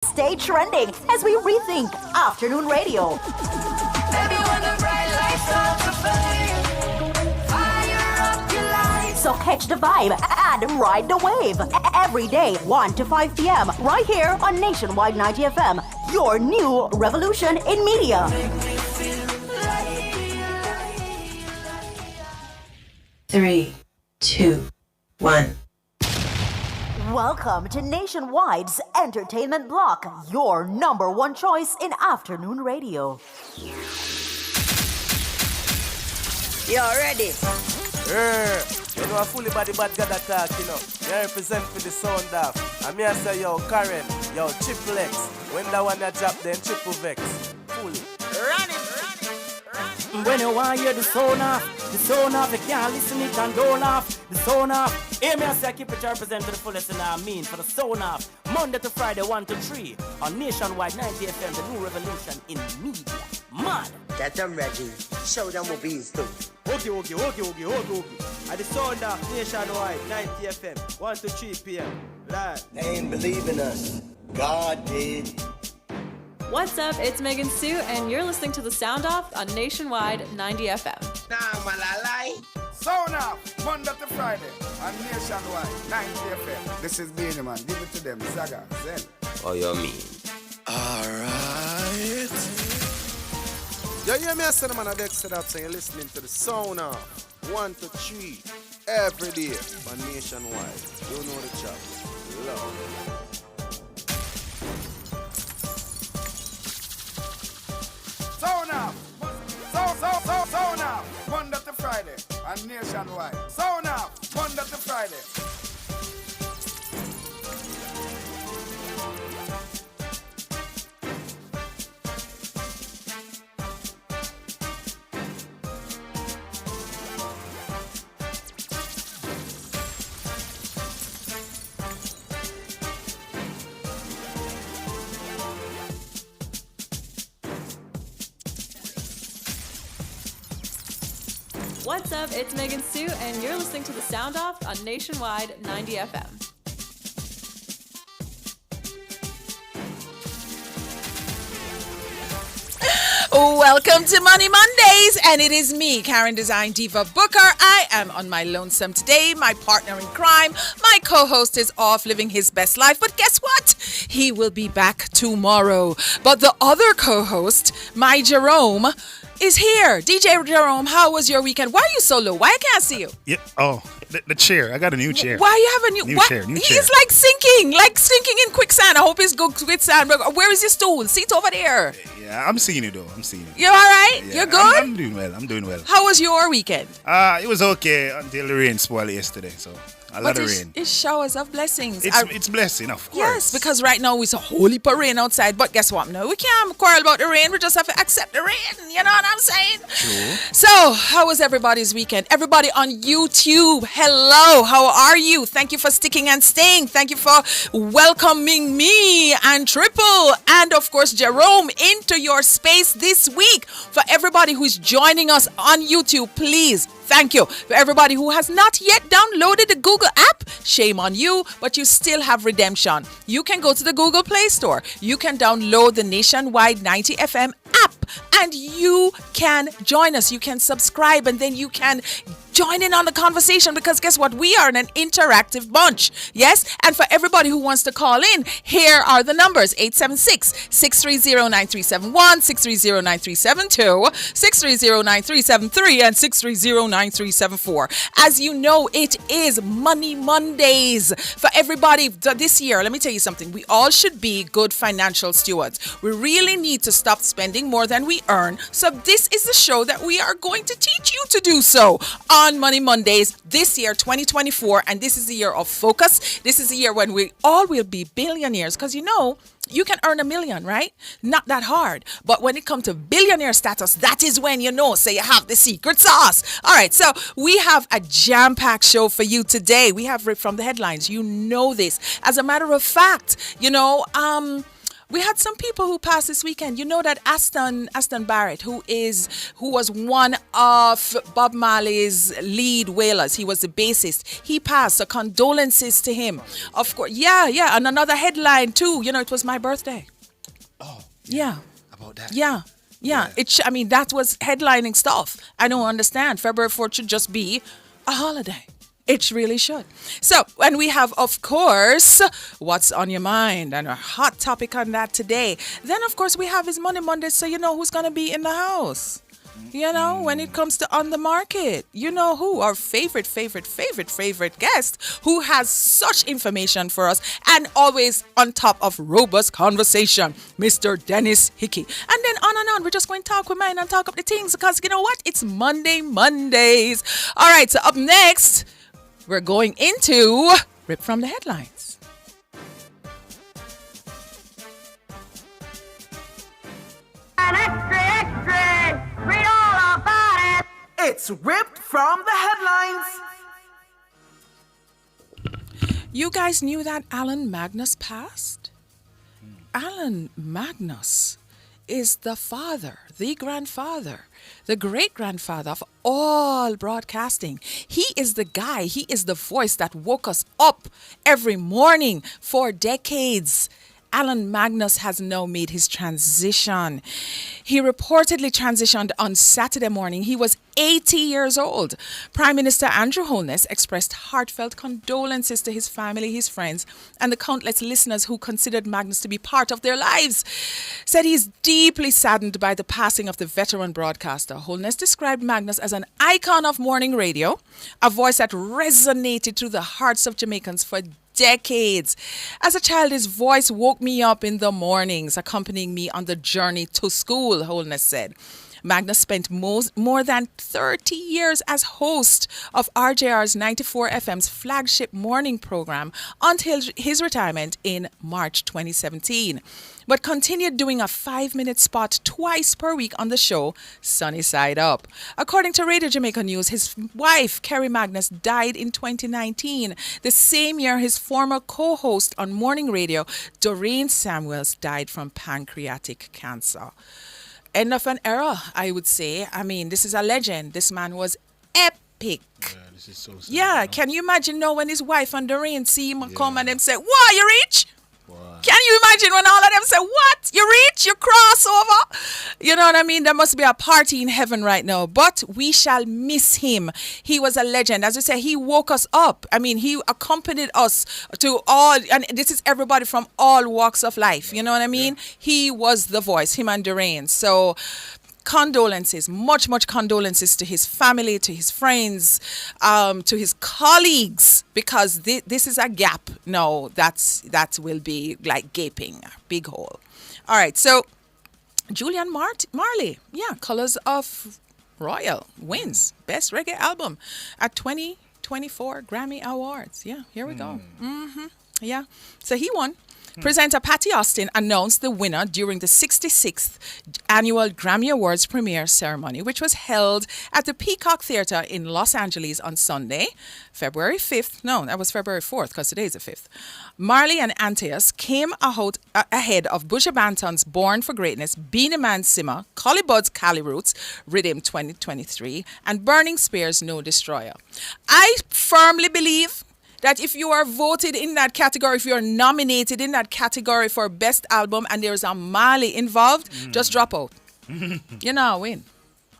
Stay trending as we rethink afternoon radio. So catch the vibe and ride the wave every day, 1 to 5 p.m. right here on Nationwide 90 FM, your new revolution in media. Three, two, one. Welcome to Nationwide's Entertainment Block, your number one choice in afternoon radio. You ready? Yeah. You know, a fully body bad got attack, you know. You represent for the sound off. And me I say, yo, Karen, yo, Triple X. When that one that drop, then Triple Vex. Fully. Run it. When you want to hear the sound off, you can't listen it and don't laugh. The sound off. Hear me I say, I keep it represent to the fullest and I mean for the sound off. Monday to Friday, 1 to 3 on Nationwide 90 FM, the new revolution in media. Mad. Get them ready. Show them movies too. Okay. At the sound off, Nationwide 90 FM, 1 to 3 p.m. Right. They ain't believing us. God did. What's up? It's Megan Sue, and you're listening to The Sound Off on Nationwide 90 FM. Nah, malalai. Sound off, Monday to Friday, on Nationwide, 90 FM. This is Beanie Man, give it to them, Zaga, Zen. Oh, you mean? Alright. You hear me, I said, man, I set up saying you're listening to the sound off 1 to 3 every day on Nationwide. You know the job. Love. Sound off, sound off, Monday to Friday, on Nationwide. Sound off, Monday to Friday. What's up? It's Megan Sue, and you're listening to The Sound Off on Nationwide 90 FM. Welcome to Money Mondays, and it is me, Karen Design Diva Booker. I am on my lonesome today. My partner in crime, my co-host, is off living his best life, but guess what? He will be back tomorrow. But the other co-host, my Jerome, is here. DJ Jerome, how was your weekend? Why are you so low? Why I can't see you? Yeah. Oh, the chair. I got a new chair. Why you have a new chair? New He's chair. like sinking in quicksand. I hope he's good quicksand. Where is your stool? Sit over there. Yeah, I'm seeing you though. I'm seeing you. You all right? Yeah, You're good? I'm doing well. How was your weekend? It was okay until the rain spoiled it yesterday. So a lot of rain. It's showers of blessings. It's blessing, of course. Yes, because right now it's a holy rain outside. But guess what? No, we can't quarrel about the rain. We just have to accept the rain. You know what I'm saying? True. So, how was everybody's weekend? Everybody on YouTube, hello. How are you? Thank you for sticking and staying. Thank you for welcoming me and Triple and, of course, Jerome into your space this week. For everybody who's joining us on YouTube, please. Thank you. For everybody who has not yet downloaded the Google app, shame on you, but you still have redemption. You can go to the Google Play Store. You can download the Nationwide 90 FM app and you can join us. You can subscribe and then you can join in on the conversation because guess what? We are an interactive bunch. Yes? And for everybody who wants to call in, here are the numbers. 876-630-9371, 630-9372, 630-9373, and 630-9374. As you know, it is Money Mondays. For everybody this year, let me tell you something. We all should be good financial stewards. We really need to stop spending more than we earn. So this is the show that we are going to teach you to do so on Money Mondays this year, 2024. And this is the year of focus. This is the year when we all will be billionaires. Because you know, you can earn $1 million, right? Not that hard. But when it comes to billionaire status, that is when you know, say you have the secret sauce. All right, so we have a jam-packed show for you today. We have from the headlines. You know this. As a matter of fact, you know, We had some people who passed this weekend. You know that Aston Barrett, who was one of Bob Marley's lead wailers. He was the bassist. He passed. So condolences to him. Of course. Yeah. And another headline too. You know, it was my birthday. Oh. Yeah. About that. Yeah. That was headlining stuff. I don't understand. February 4th should just be a holiday. It really should. So, and we have, of course, what's on your mind and a hot topic on that today. Then, of course, we have his Money Monday, so you know who's going to be in the house. You know, when it comes to On the Market, you know who? Our favorite guest who has such information for us and always on top of robust conversation, Mr. Dennis Hickey. And then on, we're just going to talk with mine and talk up the things because you know what? It's Mondays. All right, so up next, we're going into Rip from the Headlines. Read all about it. It's ripped from the headlines. You guys knew that Alan Magnus passed? Alan Magnus is the father, the grandfather, the great-grandfather of all broadcasting. He is the guy, he is the voice that woke us up every morning for decades. Alan Magnus has now made his transition. He reportedly transitioned on Saturday morning. He was 80 years old. Prime Minister Andrew Holness expressed heartfelt condolences to his family, his friends, and the countless listeners who considered Magnus to be part of their lives. Said he's deeply saddened by the passing of the veteran broadcaster. Holness described Magnus as an icon of morning radio, a voice that resonated through the hearts of Jamaicans for decades. As a child, his voice woke me up in the mornings, accompanying me on the journey to school, Holness said. Magnus spent more than 30 years as host of RJR's 94 FM's flagship morning program until his retirement in March 2017, but continued doing a 5-minute spot twice per week on the show Sunny Side Up. According to Radio Jamaica News, his wife, Kerry Magnus, died in 2019, the same year his former co-host on morning radio, Doreen Samuels, died from pancreatic cancer. End of an era, I would say. I mean, this is a legend. This man was epic. Yeah, this is so sad. Yeah, can you imagine now when his wife and Doreen see him come and them say, "What, you rich?" Wow. Can you imagine when all of them say, "What? You rich? You crossover?" You know what I mean? There must be a party in heaven right now. But we shall miss him. He was a legend. As we say, he woke us up. I mean, he accompanied us to all, and this is everybody from all walks of life. You know what I mean? Yeah. He was the voice, him and Doreen. So condolences, much condolences to his family, to his friends, to his colleagues, because this is a gap now that will be like gaping, a big hole. All right, so Julian Marley, Colors of Royal wins Best Reggae Album at 2024 Grammy Awards. Yeah, here we go. Yeah, so he won. Presenter Patty Austin announced the winner during the 66th annual Grammy Awards premiere ceremony, which was held at the Peacock Theatre in Los Angeles on Sunday, February 5th. No, that was February 4th because today is the 5th. Marley and Antaeus came ahead of Buju Banton's Born for Greatness, Beenie Man Simmer, Collie Budd's Cali Roots, Rhythm 2023, and Burning Spear's No Destroyer. I firmly believe that if you are voted in that category, if you're nominated in that category for Best Album and there's a Marley involved, just drop out. You're not win.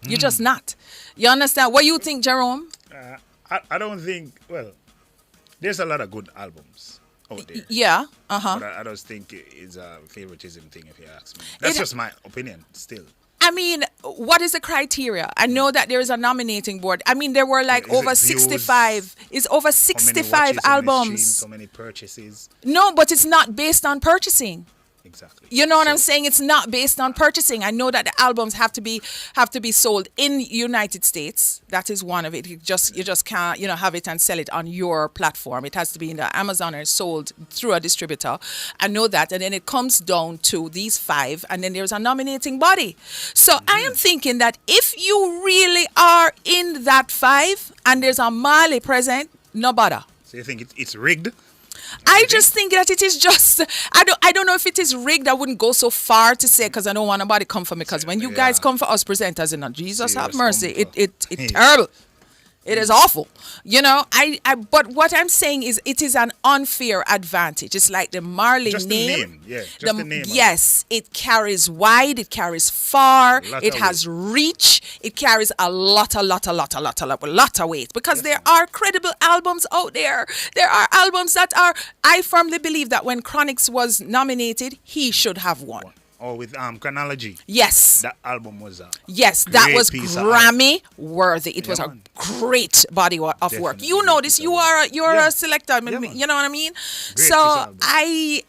You're just not. You understand? What you think, Jerome? I don't think, well, there's a lot of good albums out there. Yeah. But I just think it's a favoritism thing, if you ask me. That's just my opinion still. I mean, what is the criteria? I know that there is a nominating board. I mean, there were like over 65. It's over 65 albums. So many purchases. No, but it's not based on purchasing. Exactly. You know what I'm saying? It's not based on purchasing. I know that the albums have to be sold in United States. That is one of it. You just can't, have it and sell it on your platform. It has to be in the Amazon and sold through a distributor. I know that. And then it comes down to these 5, and then there's a nominating body. So I am thinking that if you really are in that 5 and there's a Marley present, no bother. So you think it's rigged? I just think that it is just I don't know if it is rigged. I wouldn't go so far to say because I don't want nobody come for me. Because when you guys come for us presenters, Jesus have mercy, it terrible. It is awful. You know, but what I'm saying is it is an unfair advantage. It's like the Marley just name. The name. Yeah, just the name. Yes, it carries wide, it carries far, it has reach, it carries a lot of weight. Because there are credible albums out there. There are albums that are, I firmly believe that when Chronixx was nominated, he should have won. Or with Chronology. Yes. That album was yes, that was Grammy worthy. It was a great body of work. You know this. You're a selector. You know what I mean? So I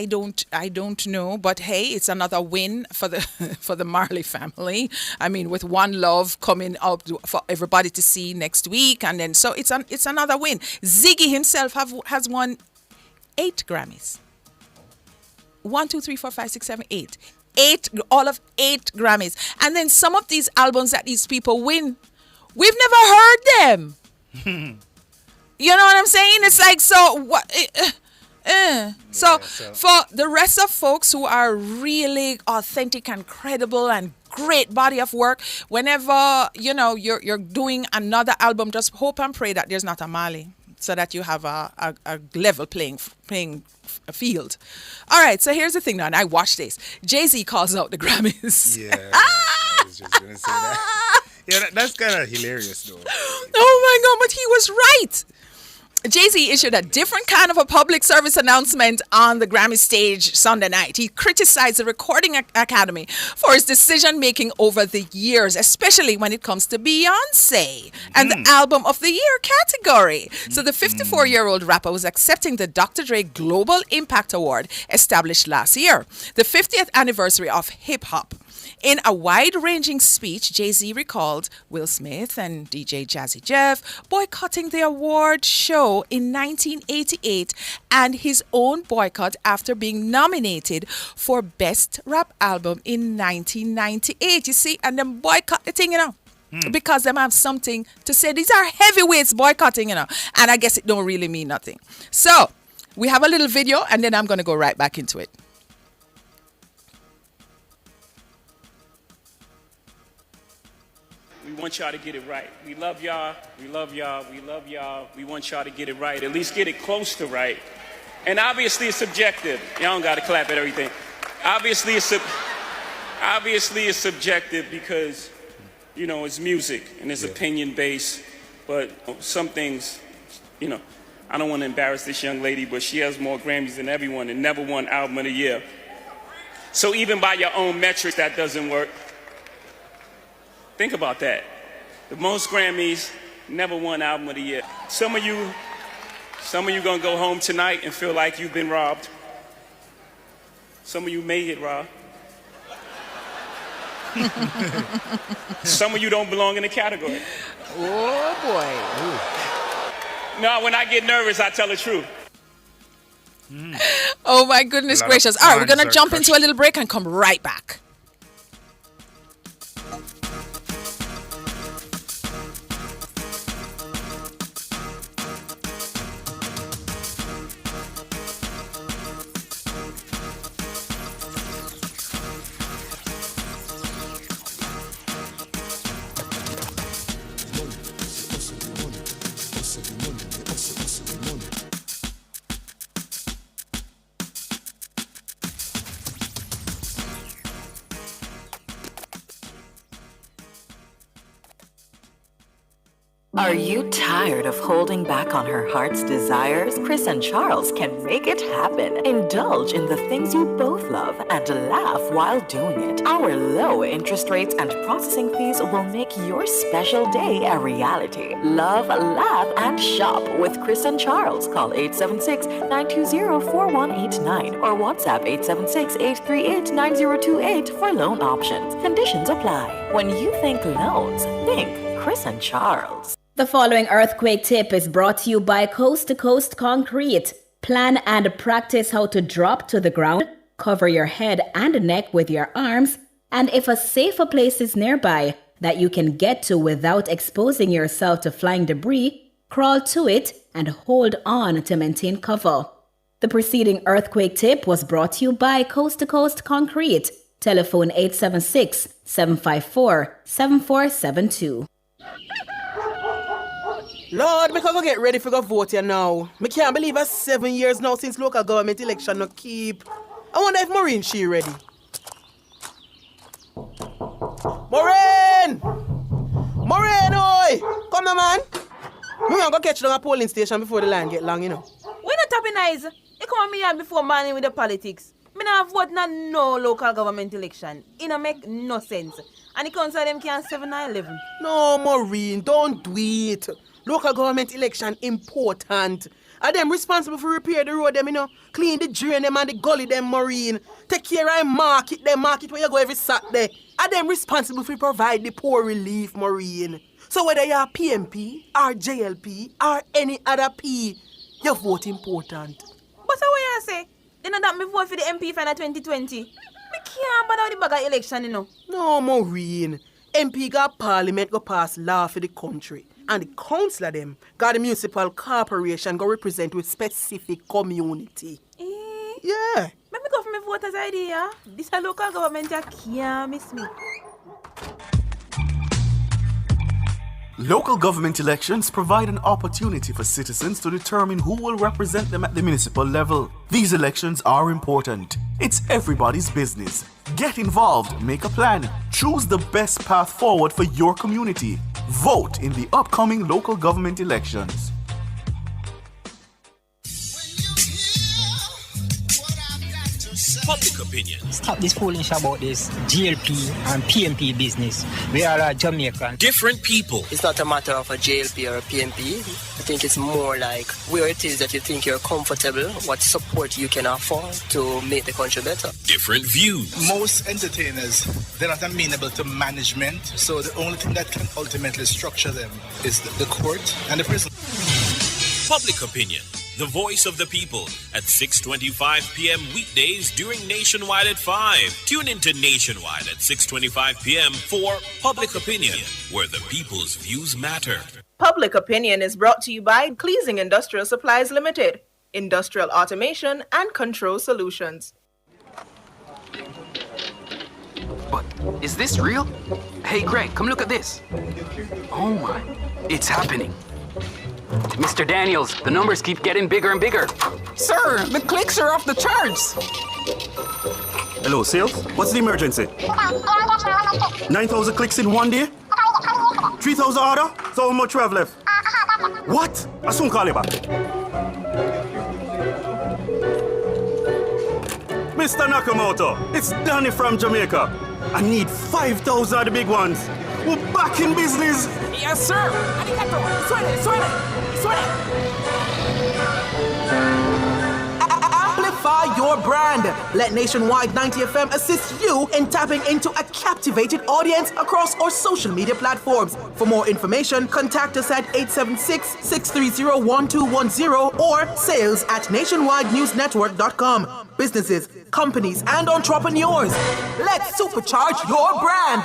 don't know, but hey, it's another win for the Marley family. I mean, with One Love coming up for everybody to see next week, and then so it's another win. Ziggy himself has won 8 Grammys. 1, 2, 3, 4, 5, 6, 7, 8. All of 8 Grammys. And then some of these albums that these people win, we've never heard them. You know what I'm saying? It's like, so what? So for the rest of folks who are really authentic and credible and great body of work, whenever, you're doing another album, just hope and pray that there's not a Marley, so that you have a level playing field. All right, so here's the thing now, and I watched this. Jay-Z calls out the Grammys. Yeah, I was just going to say that. Yeah, that's kind of hilarious, though. Oh, my God, but he was right. Jay-Z issued a different kind of a public service announcement on the Grammy stage Sunday night. He criticized the Recording Academy for its decision-making over the years, especially when it comes to Beyonce and the Album of the Year category. So the 54-year-old rapper was accepting the Dr. Dre Global Impact Award established last year, the 50th anniversary of hip-hop. In a wide-ranging speech, Jay-Z recalled Will Smith and DJ Jazzy Jeff boycotting the award show in 1988 and his own boycott after being nominated for Best Rap Album in 1998. You see, and them boycott the thing, because them have something to say. These are heavyweights boycotting, and I guess it don't really mean nothing. So, we have a little video, and then I'm going to go right back into it. We want y'all to get it right. We love y'all. We love y'all. We love y'all. We want y'all to get it right. At least get it close to right. And obviously it's subjective. Y'all don't got to clap at everything. Obviously it's subjective because, it's music and it's opinion based. But some things, I don't want to embarrass this young lady, but she has more Grammys than everyone and never won Album of the Year. So even by your own metrics, that doesn't work. Think about that. The most Grammys, never won Album of the Year. Some of you gonna go home tonight and feel like you've been robbed. Some of you may get robbed. Some of you don't belong in the category. Oh boy. No, when I get nervous, I tell the truth. Oh my goodness gracious. All right, we're gonna jump into a little break and come right back. Are you tired of holding back on her heart's desires? Chris and Charles can make it happen. Indulge in the things you both love and laugh while doing it. Our low interest rates and processing fees will make your special day a reality. Love, laugh, and shop with Chris and Charles. Call 876-920-4189 or WhatsApp 876-838-9028 for loan options. Conditions apply. When you think loans, think Chris and Charles. The following earthquake tip is brought to you by Coast to Coast Concrete. Plan and practice how to drop to the ground, cover your head and neck with your arms, and if a safer place is nearby that you can get to without exposing yourself to flying debris, Crawl to it and hold on to maintain cover. The preceding earthquake tip was brought to you by Coast to Coast Concrete. Telephone 876-754-7472. Lord, me can go get ready for go vote here now. Me can't believe it's 7 years now since local government election no keep. I wonder if Maureen she ready. Maureen! Maureen, oi! Come on, man. We want to go catch you at a polling station before the line get long, you know. We not tapping eyes. You come on me here before morning with the politics. Me not vote no local government election. It don't make no sense. And the council them can 7-11. No, Maureen, don't do it. Local government election important. Are them responsible for repair the road them, you know? Clean the drain them and the gully them, Maureen. Take care of market where you go every Saturday. Are them responsible for provide the poor relief, Maureen? So whether you're PMP or JLP or any other P, your vote important. But so what you say? You know that me vote for the MP for 2020. Me can't bother with the bag of election, you know. No, Maureen. MP got parliament go pass law for the country. And the councillor them got the municipal corporation go represent with specific community. Yeah. Let me go for my voters ID, yeah? This a local government that can't miss me. Local government elections provide an opportunity for citizens to determine who will represent them at the municipal level. These elections are important. It's everybody's business. Get involved, make a plan, choose the best path forward for your community. Vote in the upcoming local government elections. Public opinions. Stop this foolish about this JLP and PMP business. We are Jamaican. Different people. It's not a matter of a JLP or a PMP. I think it's more like where it is that you think you're comfortable, what support you can afford to make the country better. Different views. Most entertainers, they're not amenable to management, so the only thing that can ultimately structure them is the court and the prison. Public opinion. The voice of the people at 6:25 p.m. weekdays during Nationwide at 5. Tune into Nationwide at 6:25 p.m. for Public Opinion, where the people's views matter. Public Opinion is brought to you by Cleasing Industrial Supplies Limited, Industrial Automation and Control Solutions. But is this real? Hey Greg, come look at this. Oh my, it's happening. Mr. Daniels, the numbers keep getting bigger and bigger. Sir, the clicks are off the charts. Hello, sales? What's the emergency? 9,000 clicks in one day? 3,000 order? So how much we have left? What? I soon call you back. Mr. Nakamoto, it's Danny from Jamaica. I need 5,000 of the big ones. We're back in business. Yes, sir. Arigato. Suene. Amplify your brand. Let Nationwide 90 FM assist you in tapping into a captivated audience across our social media platforms. For more information, contact us at 876-630-1210 or sales@nationwidenewsnetwork.com. Businesses, companies, and entrepreneurs, let's supercharge your brand.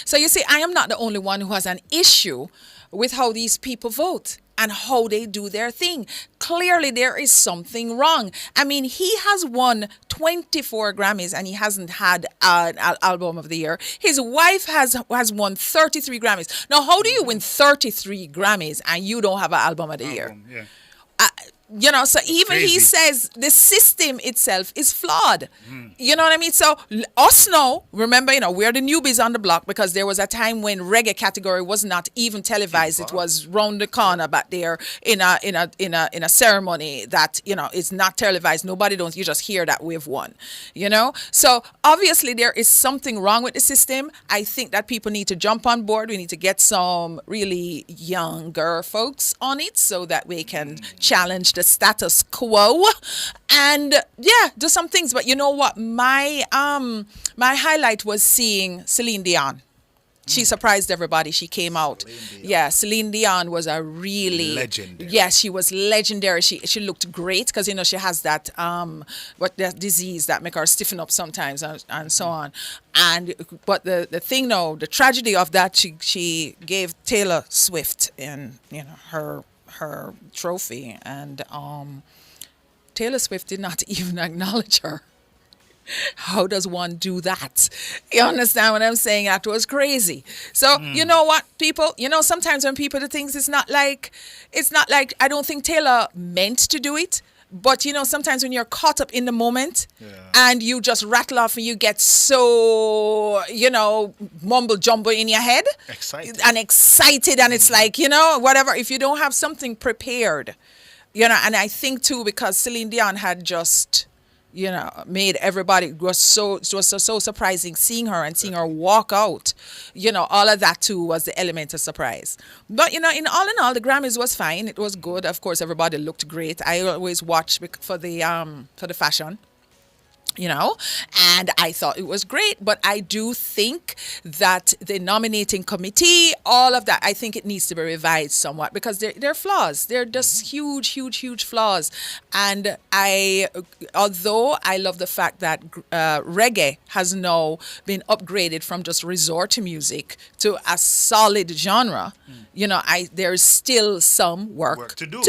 So you see, I am not the only one who has an issue with how these people vote and how they do their thing. clearly there is something wrong. I mean, he has won 24 Grammys and he hasn't had an album of the year. His wife has won 33 Grammys. Now, how do you win 33 Grammys and you don't have an album of the year? Yeah. So even he says the system itself is flawed. You know what I mean? So us now, remember, we're the newbies on the block because there was a time when reggae category was not even televised. It was round the corner back there in a ceremony that, is not televised. Nobody knows. You just hear that we've won, So obviously there is something wrong with the system. I think that people need to jump on board. We need to get some really younger folks on it so that we can challenge the status quo and do some things. But you know what, my highlight was seeing Celine Dion. She surprised everybody. She came out. Celine Dion was a really legendary. Yes, she was legendary. She looked great because she has that that disease that make her stiffen up sometimes and so on. But the thing though, the tragedy of that, she gave Taylor Swift in her trophy, and Taylor Swift did not even acknowledge her. How does one do that? You understand what I'm saying? That was crazy. So you know what, people? Sometimes when people do things, it's not like I don't think Taylor meant to do it. But sometimes when you're caught up in the moment and you just rattle off and you get so mumble jumble in your head, excited, and it's like whatever. If you don't have something prepared, and I think too because Celine Dion had just made everybody, it was so surprising seeing her walk out. All of that too was the element of surprise. But in all, the Grammys was fine. It was good. Of course, everybody looked great. I always watch for the fashion. And I thought it was great, but I do think that the nominating committee, all of that, I think it needs to be revised somewhat because they're flaws. They're just huge flaws. And although I love the fact that reggae has now been upgraded from just resort music to a solid genre, there's still some work to do.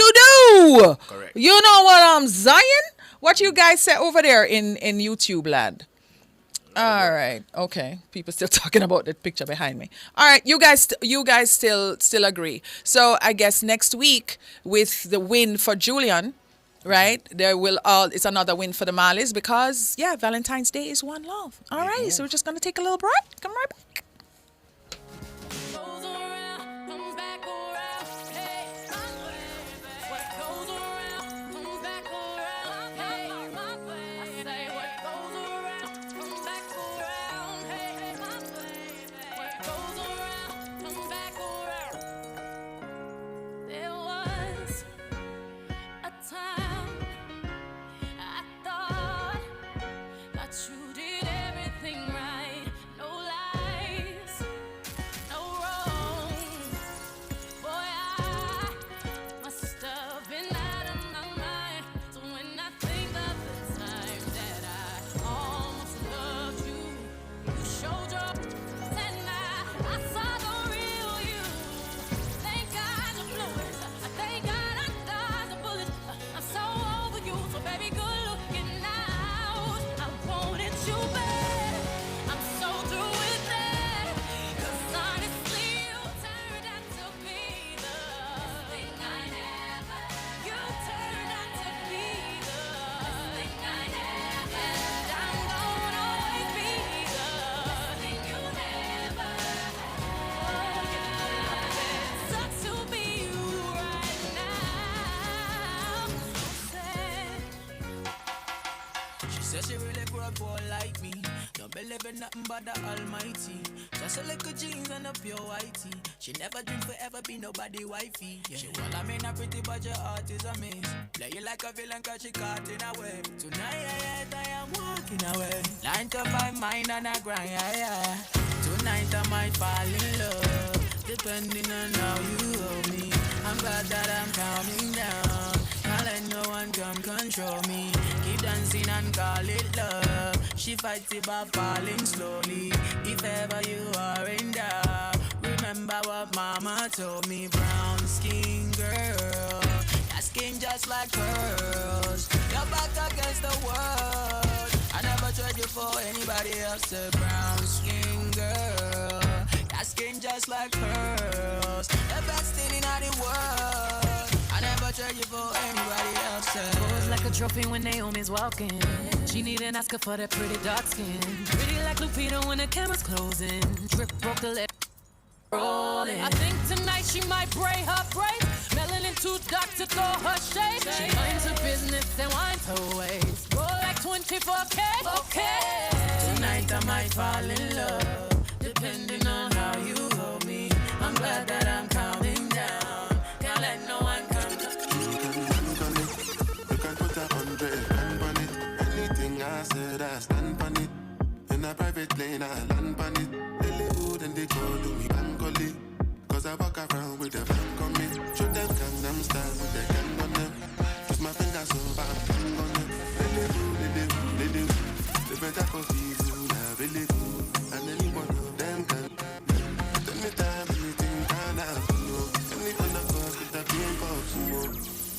Correct. You know what I'm saying? What you guys say over there in YouTube land? All right. Okay. People still talking about the picture behind me. All right. You guys still agree. So I guess next week with the win for Julian, right? It's another win for the Marleys because Valentine's Day is one love. All right. So we're just gonna take a little break. Come right back. You did everything right, no lies. believe in nothing but the Almighty. Just a little jeans and a pure whitey. She never dreamed forever be nobody wifey. Yeah. She well, I mean, a pretty, but your heart is a miss. Play you like a villain cause she caught in a web. Tonight, I am walking away. 9 to 5, mind and a grind, yeah. Tonight I might fall in love, depending on how you hold me. I'm glad that I'm calming down. Can't let no one come control me. Keep dancing and call it love. She fights it by falling slowly. If ever you are in doubt, remember what mama told me. Brown skin girl, that's skin just like pearls. Your back against the world. I never tried you for anybody else. A brown skin girl. That skin just like pearls. The best thing in the world. I never tried you for anybody else. Pose like a trophy when Naomi's walking. She need an Oscar for that pretty dark skin. Pretty like Lupita when the camera's closing. Drip broke the lip. Rolling. I think tonight she might braid her braids. Melanin too dark to throw her shade. She minds her business and winds her ways. Roll like 24K. Okay. Tonight I might fall in love, depending on how you hold me. I'm glad that I'm counting down. Can't let no one come. You can put 100 on it. Anything I said, I stand on it. In a private plane, I land on it. They live and they call me Bangoli. Cause I walk around with a fan coming. Show them Gangnam Style with the gang on them. Cause my fingers so bad, hang on them. They do. They better coffee, food, I really do. And any one of them can. Anytime, anything can happen. Any one of us with the pain pops,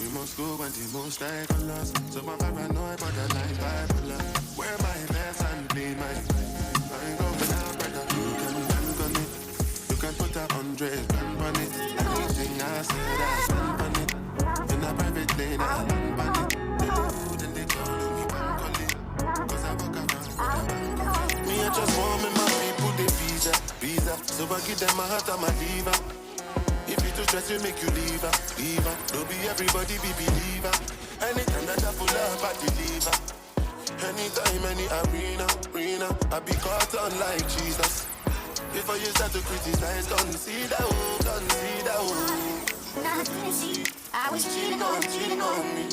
we must go and the most I colors. So I'm paranoid, but I like bipolar. Wear my best and play my. I ain't going out, brother. You can bank on it. You can put 100 grand on it. Anything I said, I stand on it. In a private lane, I land on it. They do food and they call me Bangoli. Cause I walk around with a Bangoli. Me, I just want me, my people, they visa. So I give them my heart and my liver. If you too stress, you make you leave her. Don't be everybody, be believer. Anytime that I pull up, I deliver. Anytime, any arena, I be caught on like Jesus. Before you start to criticize, don't see that, Not gonna see, I was cheating on me.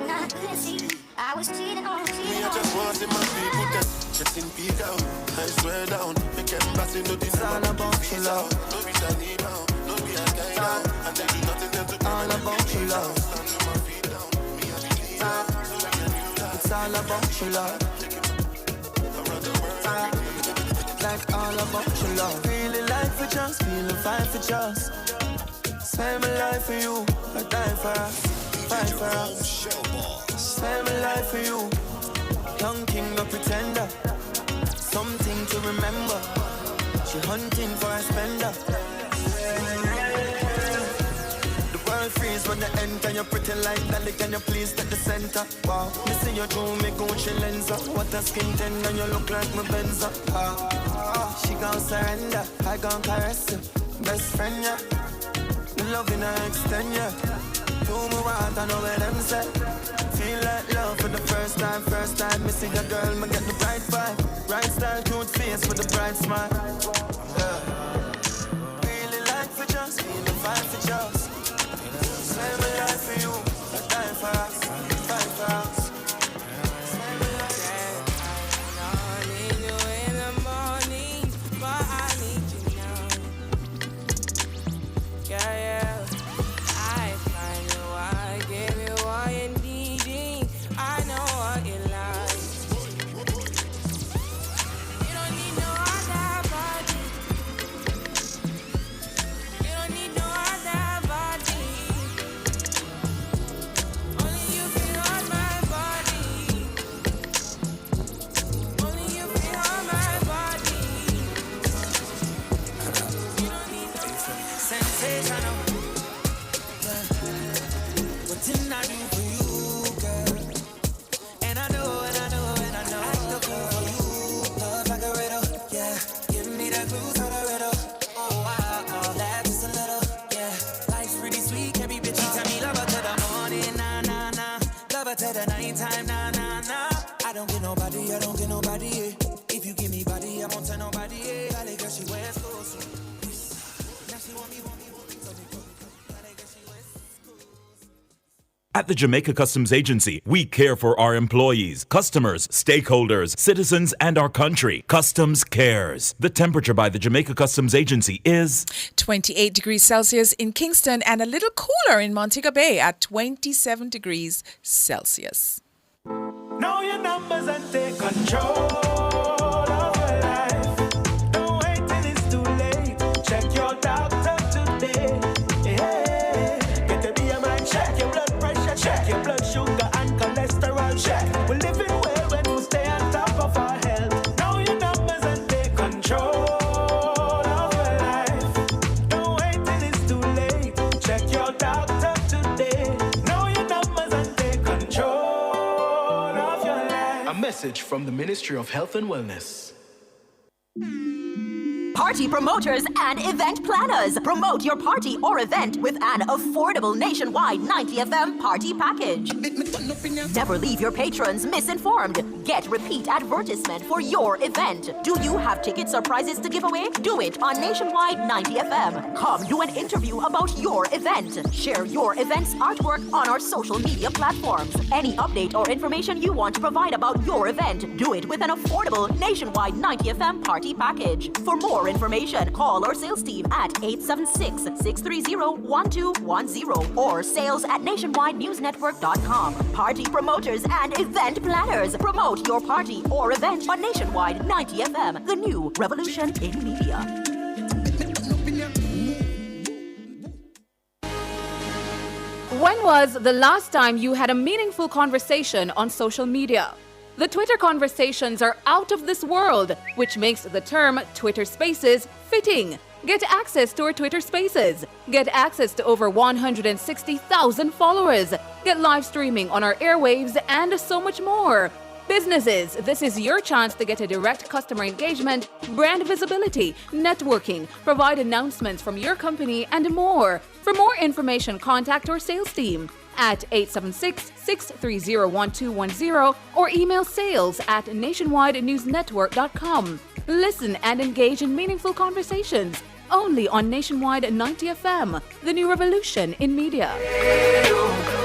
Not gonna see, I was cheating on me. I just want to see my people that getting peak out. I swear down, they can't pass it, no this all about you love. No be shiny bound, no be a guy down. And they do nothing to all about you love. It's all about your love. Like all about your love. Feeling like for just, feeling fine for just. Spend my life for you, I die for us, fight for us. Spend my life for you, young king of pretender. Something to remember. She hunting for a spender. Freeze when the enter, you're pretty like Dolly, can you please take the center? Wow, me see you through me Gucci lenser. What a skin tender, you look like my Benza. She gon' surrender, I gon' caress you. Best friend, yeah, the love in her extend, yeah. Do me what I know where them say. Feel like love for the first time. Me see the girl, me get the bright vibe. Right style, cute face with the bright smile. Really like for just, feeling fine for just. Spend my life for you, I die for us, fight for us. I need you in the morning, but I need you now. Yeah. I find you, I give you all you need. I know what you like. You don't need no other body. You don't need no other body. To the nighttime, nah. I don't get nobody. If you give me body, I won't tell nobody. Valley girl, she wears clothes. Now she want me. At the Jamaica Customs Agency, we care for our employees, customers, stakeholders, citizens, and our country. Customs cares. The temperature by the Jamaica Customs Agency is 28 degrees Celsius in Kingston and a little cooler in Montego Bay at 27 degrees Celsius. Know your numbers and take control of your life. Don't wait till it's too late. Check your doctor today. Yeah. Get to be a We're living well when we stay on top of our health. Know your numbers and take control of your life. Don't wait till it's too late. Check your doctor today. Know your numbers and take control of your life. A message from the Ministry of Health and Wellness. Party promoters and event planners. Promote your party or event with an affordable nationwide 90 FM party package. Never leave your patrons misinformed. Get repeat advertisement for your event. Do you have tickets or prizes to give away? Do it on Nationwide 90 FM. Come do an interview about your event. Share your event's artwork on our social media platforms. Any update or information you want to provide about your event, do it with an affordable nationwide 90 FM party package. For more information, call our sales team at 876-630-1210 or sales@nationwidenewsnetwork.com. Party promoters and event planners. Promote your party or event on Nationwide 90 FM, the new revolution in media. When was the last time you had a meaningful conversation on social media? The Twitter conversations are out of this world, which makes the term Twitter Spaces fitting. Get access to our Twitter Spaces. Get access to over 160,000 followers. Get live streaming on our airwaves and so much more. Businesses, this is your chance to get a direct customer engagement, brand visibility, networking, provide announcements from your company, and more. For more information, contact our sales team at 876-630-1210 or email sales@nationwidenewsnetwork.com. Listen and engage in meaningful conversations only on Nationwide 90 FM, the new revolution in media.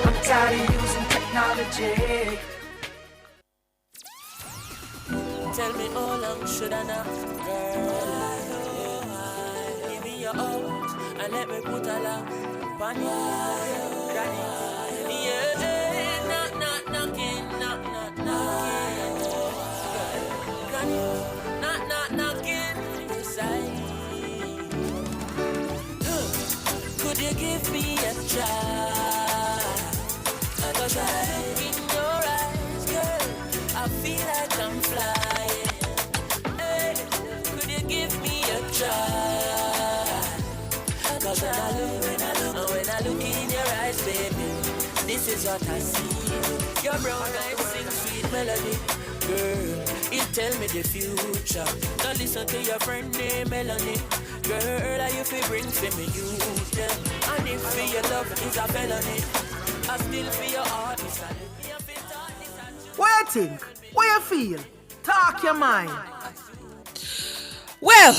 I'm tired of using technology. Tell me how long should I knock, girl? Give me your arms and let me put a lock on you, Granny. Yeah, knock, knocking, knock, knocking. Granny, knock, knocking inside. Could you give me a try? Cause I look in your eyes, girl, I feel like I'm flying. Hey, could you give me a try? Cause when I look in your eyes, baby, this is what I see. Your brown eyes sing sweet melody. Girl, it tell me the future. Now listen to your friend named Melanie. Girl, you feel bring for me youth, yeah. And if for your love is a felony, I still feel your heart is solid. What you think? What you feel? Talk your mind. Well,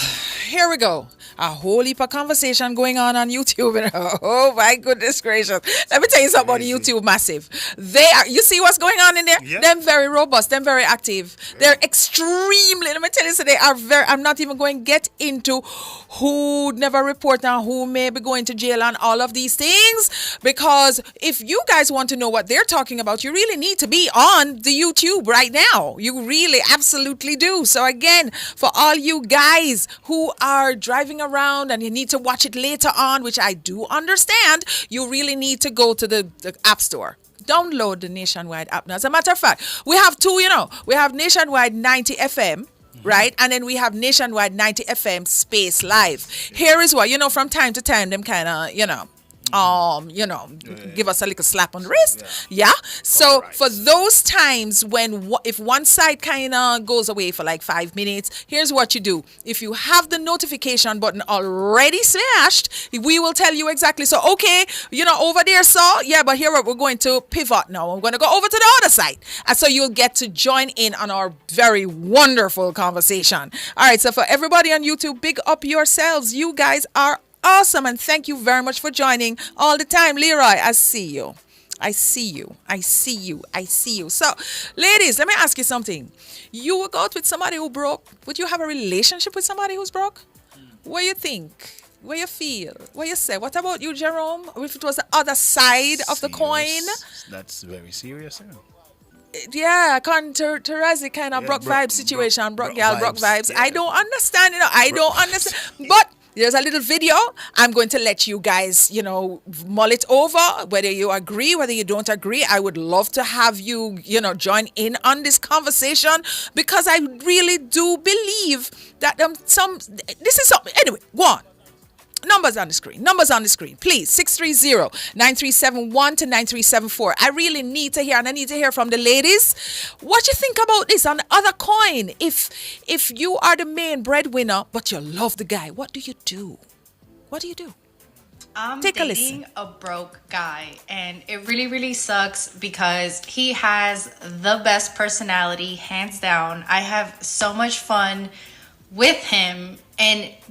here we go. A whole heap of conversation going on YouTube. Oh my goodness gracious. Let me tell you something about YouTube Massive. They are, you see what's going on in there? Yep. They're very robust. They're very active. They're extremely, let me tell you, so they are very, I'm not even going to get into who never report and who may be going to jail and all of these things. Because if you guys want to know what they're talking about, you really need to be on the YouTube right now. You really absolutely do. So again, for all you guys who are driving around and you need to watch it later on, which I do understand, you really need to go to the App Store. Download the Nationwide app. Now, as a matter of fact, we have two, we have Nationwide 90 FM, right? And then we have Nationwide 90 FM Space Live. Here is what, from time to time, them kind of, give us a little slap on the wrist. Yeah. So for those times when if one side kind of goes away for like 5 minutes, here's what you do. If you have the notification button already smashed, we will tell you exactly. So, okay, over there, but here we're going to pivot now. I'm going to go over to the other side. And so you'll get to join in on our very wonderful conversation. All right. So for everybody on YouTube, big up yourselves. You guys are awesome, and thank you very much for joining all the time. Leroy, I see you. So, ladies, let me ask you something. You would go out with somebody who broke? Would you have a relationship with somebody who's broke? What do you think? What you feel? What you say? What about you, Jerome? If it was the other side of the coin? That's very serious, Yeah, Tarazi kind of broke vibe situation, broke gal, broke vibes. I don't understand, I don't understand. But There's a little video. I'm going to let you guys, mull it over, whether you agree, whether you don't agree. I would love to have you, join in on this conversation because I really do believe that this is something. Anyway, go on. Numbers on the screen. Please, 630-9371 to 9374. I really need to hear, and I need to hear from the ladies. What you think about this? On the other coin, if you are the main breadwinner, but you love the guy, what do you do? What do you do? I'm Take a dating listen. a broke guy, and it really, really sucks because he has the best personality, hands down. I have so much fun with him,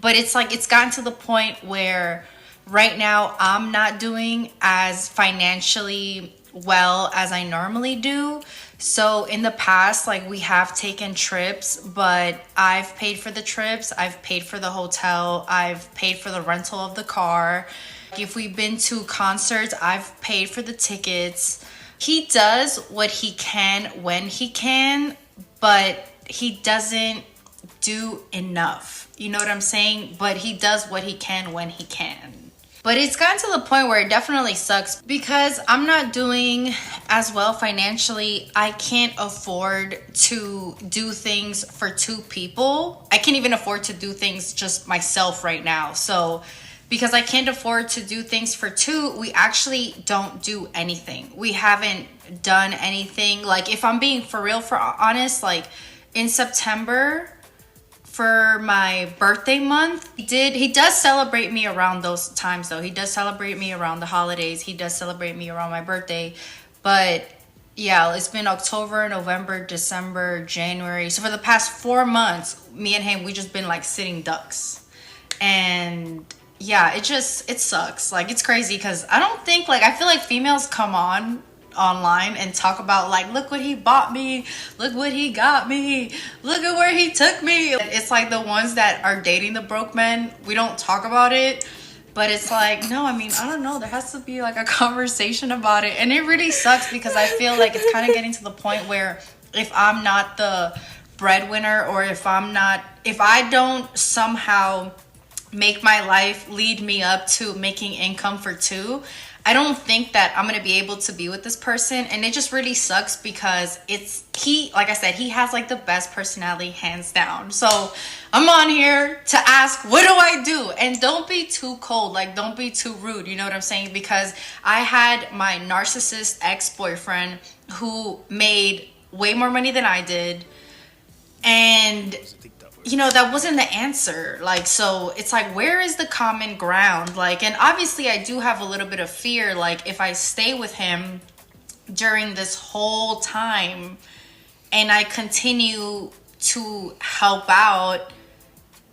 but it's like it's gotten to the point where right now I'm not doing as financially well as I normally do. So in the past, like, we have taken trips, but I've paid for the trips, I've paid for the hotel, I've paid for the rental of the car. If we've been to concerts, I've paid for the tickets. He does what he can when he can, but he doesn't do enough. You know what I'm saying? But he does what he can when he can. But it's gotten to the point where it definitely sucks because I'm not doing as well financially. I can't afford to do things for two people. I can't even afford to do things just myself right now. So because I can't afford to do things for two, we actually don't do anything. We haven't done anything. Like, if I'm being honest, like in September, for my birthday month, he does celebrate me around those times though. He does celebrate me around the holidays. He does celebrate me around my birthday. But yeah, it's been October, November, December, January. So for the past 4 months, me and him, we just been like sitting ducks. And yeah, it sucks. Like, it's crazy because I feel like females come online and talk about, like, look what he bought me, look what he got me, look at where he took me. It's like the ones that are dating the broke men, we don't talk about it, but it's like, no, I mean, I don't know, there has to be like a conversation about it. And it really sucks because I feel like it's kind of getting to the point where if I'm not the breadwinner, or if I don't somehow make my life lead me up to making income for two, I don't think that I'm going to be able to be with this person. And it just really sucks because like I said, he has like the best personality, hands down. So I'm on here to ask, what do I do? And don't be too cold. Like, don't be too rude. You know what I'm saying? Because I had my narcissist ex-boyfriend who made way more money than I did. And that wasn't the answer. Like, so it's like, where is the common ground? Like, and obviously I do have a little bit of fear. Like, if I stay with him during this whole time and I continue to help out,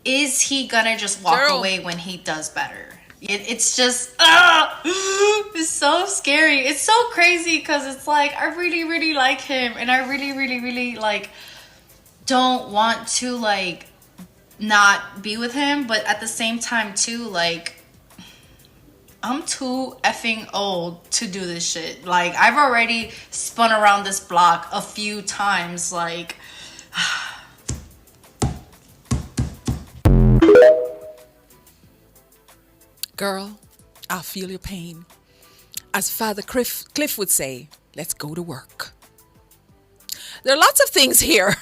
is he gonna just walk away when he does better? It's just, it's so scary. It's so crazy because it's like, I really, really like him, and I really, really, really like don't want to like not be with him, but at the same time too, like, I'm too effing old to do this shit. Like, I've already spun around this block a few times. Like, girl, I feel your pain. As Father Cliff would say, let's go to work. There are lots of things here.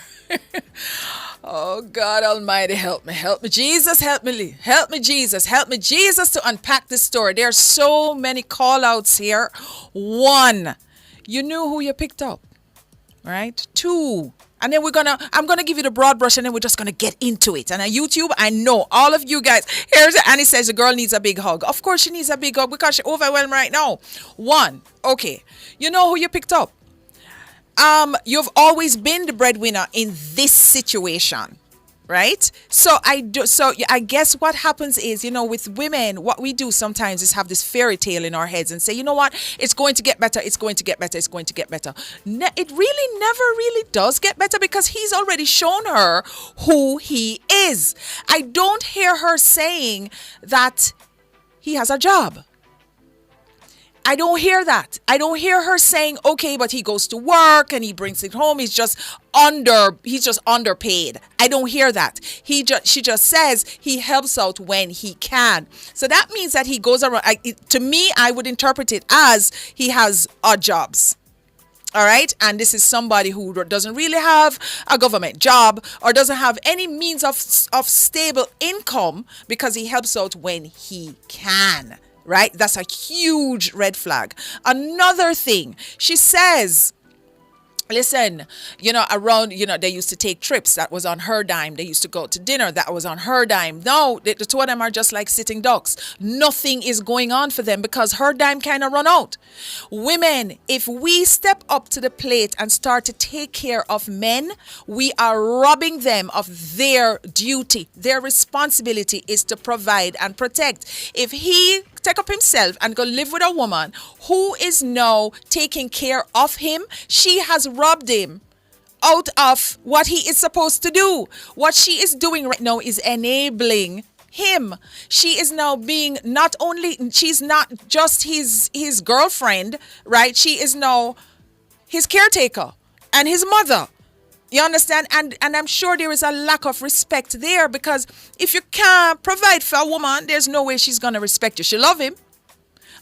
Oh, God Almighty, help me, Jesus, help me, Jesus, to unpack this story. There are so many call outs here. 1, you knew who you picked up, right? 2, and then I'm gonna give you the broad brush, and then we're just gonna get into it. And on YouTube, I know all of you guys. Here's Annie says the girl needs a big hug. Of course she needs a big hug because she's overwhelmed right now. 1, okay, you know who you picked up. You've always been the breadwinner in this situation, right? So I guess what happens is, with women, what we do sometimes is have this fairy tale in our heads and say, you know what, it's going to get better, it's going to get better, it's going to get better. It really never really does get better because he's already shown her who he is. I don't hear her saying that he has a job. I don't hear that. I don't hear her saying, okay, but he goes to work and he brings it home. He's just underpaid. I don't hear that. She just says he helps out when he can. So that means that he goes around. To me, I would interpret it as he has odd jobs. All right. And this is somebody who doesn't really have a government job or doesn't have any means of stable income because he helps out when he can. Right. That's a huge red flag. Another thing, she says, listen, around, they used to take trips. That was on her dime. They used to go to dinner. That was on her dime. No, the two of them are just like sitting ducks. Nothing is going on for them because her dime kind of run out. Women, if we step up to the plate and start to take care of men, we are robbing them of their duty. Their responsibility is to provide and protect. If he take up himself and go live with a woman who is now taking care of him, she has robbed him out of what he is supposed to do. What she is doing right now is enabling him. She is now being she's not just his girlfriend, right? She is now his caretaker and his mother. You understand? And I'm sure there is a lack of respect there because if you can't provide for a woman, there's no way she's going to respect you. She loves him.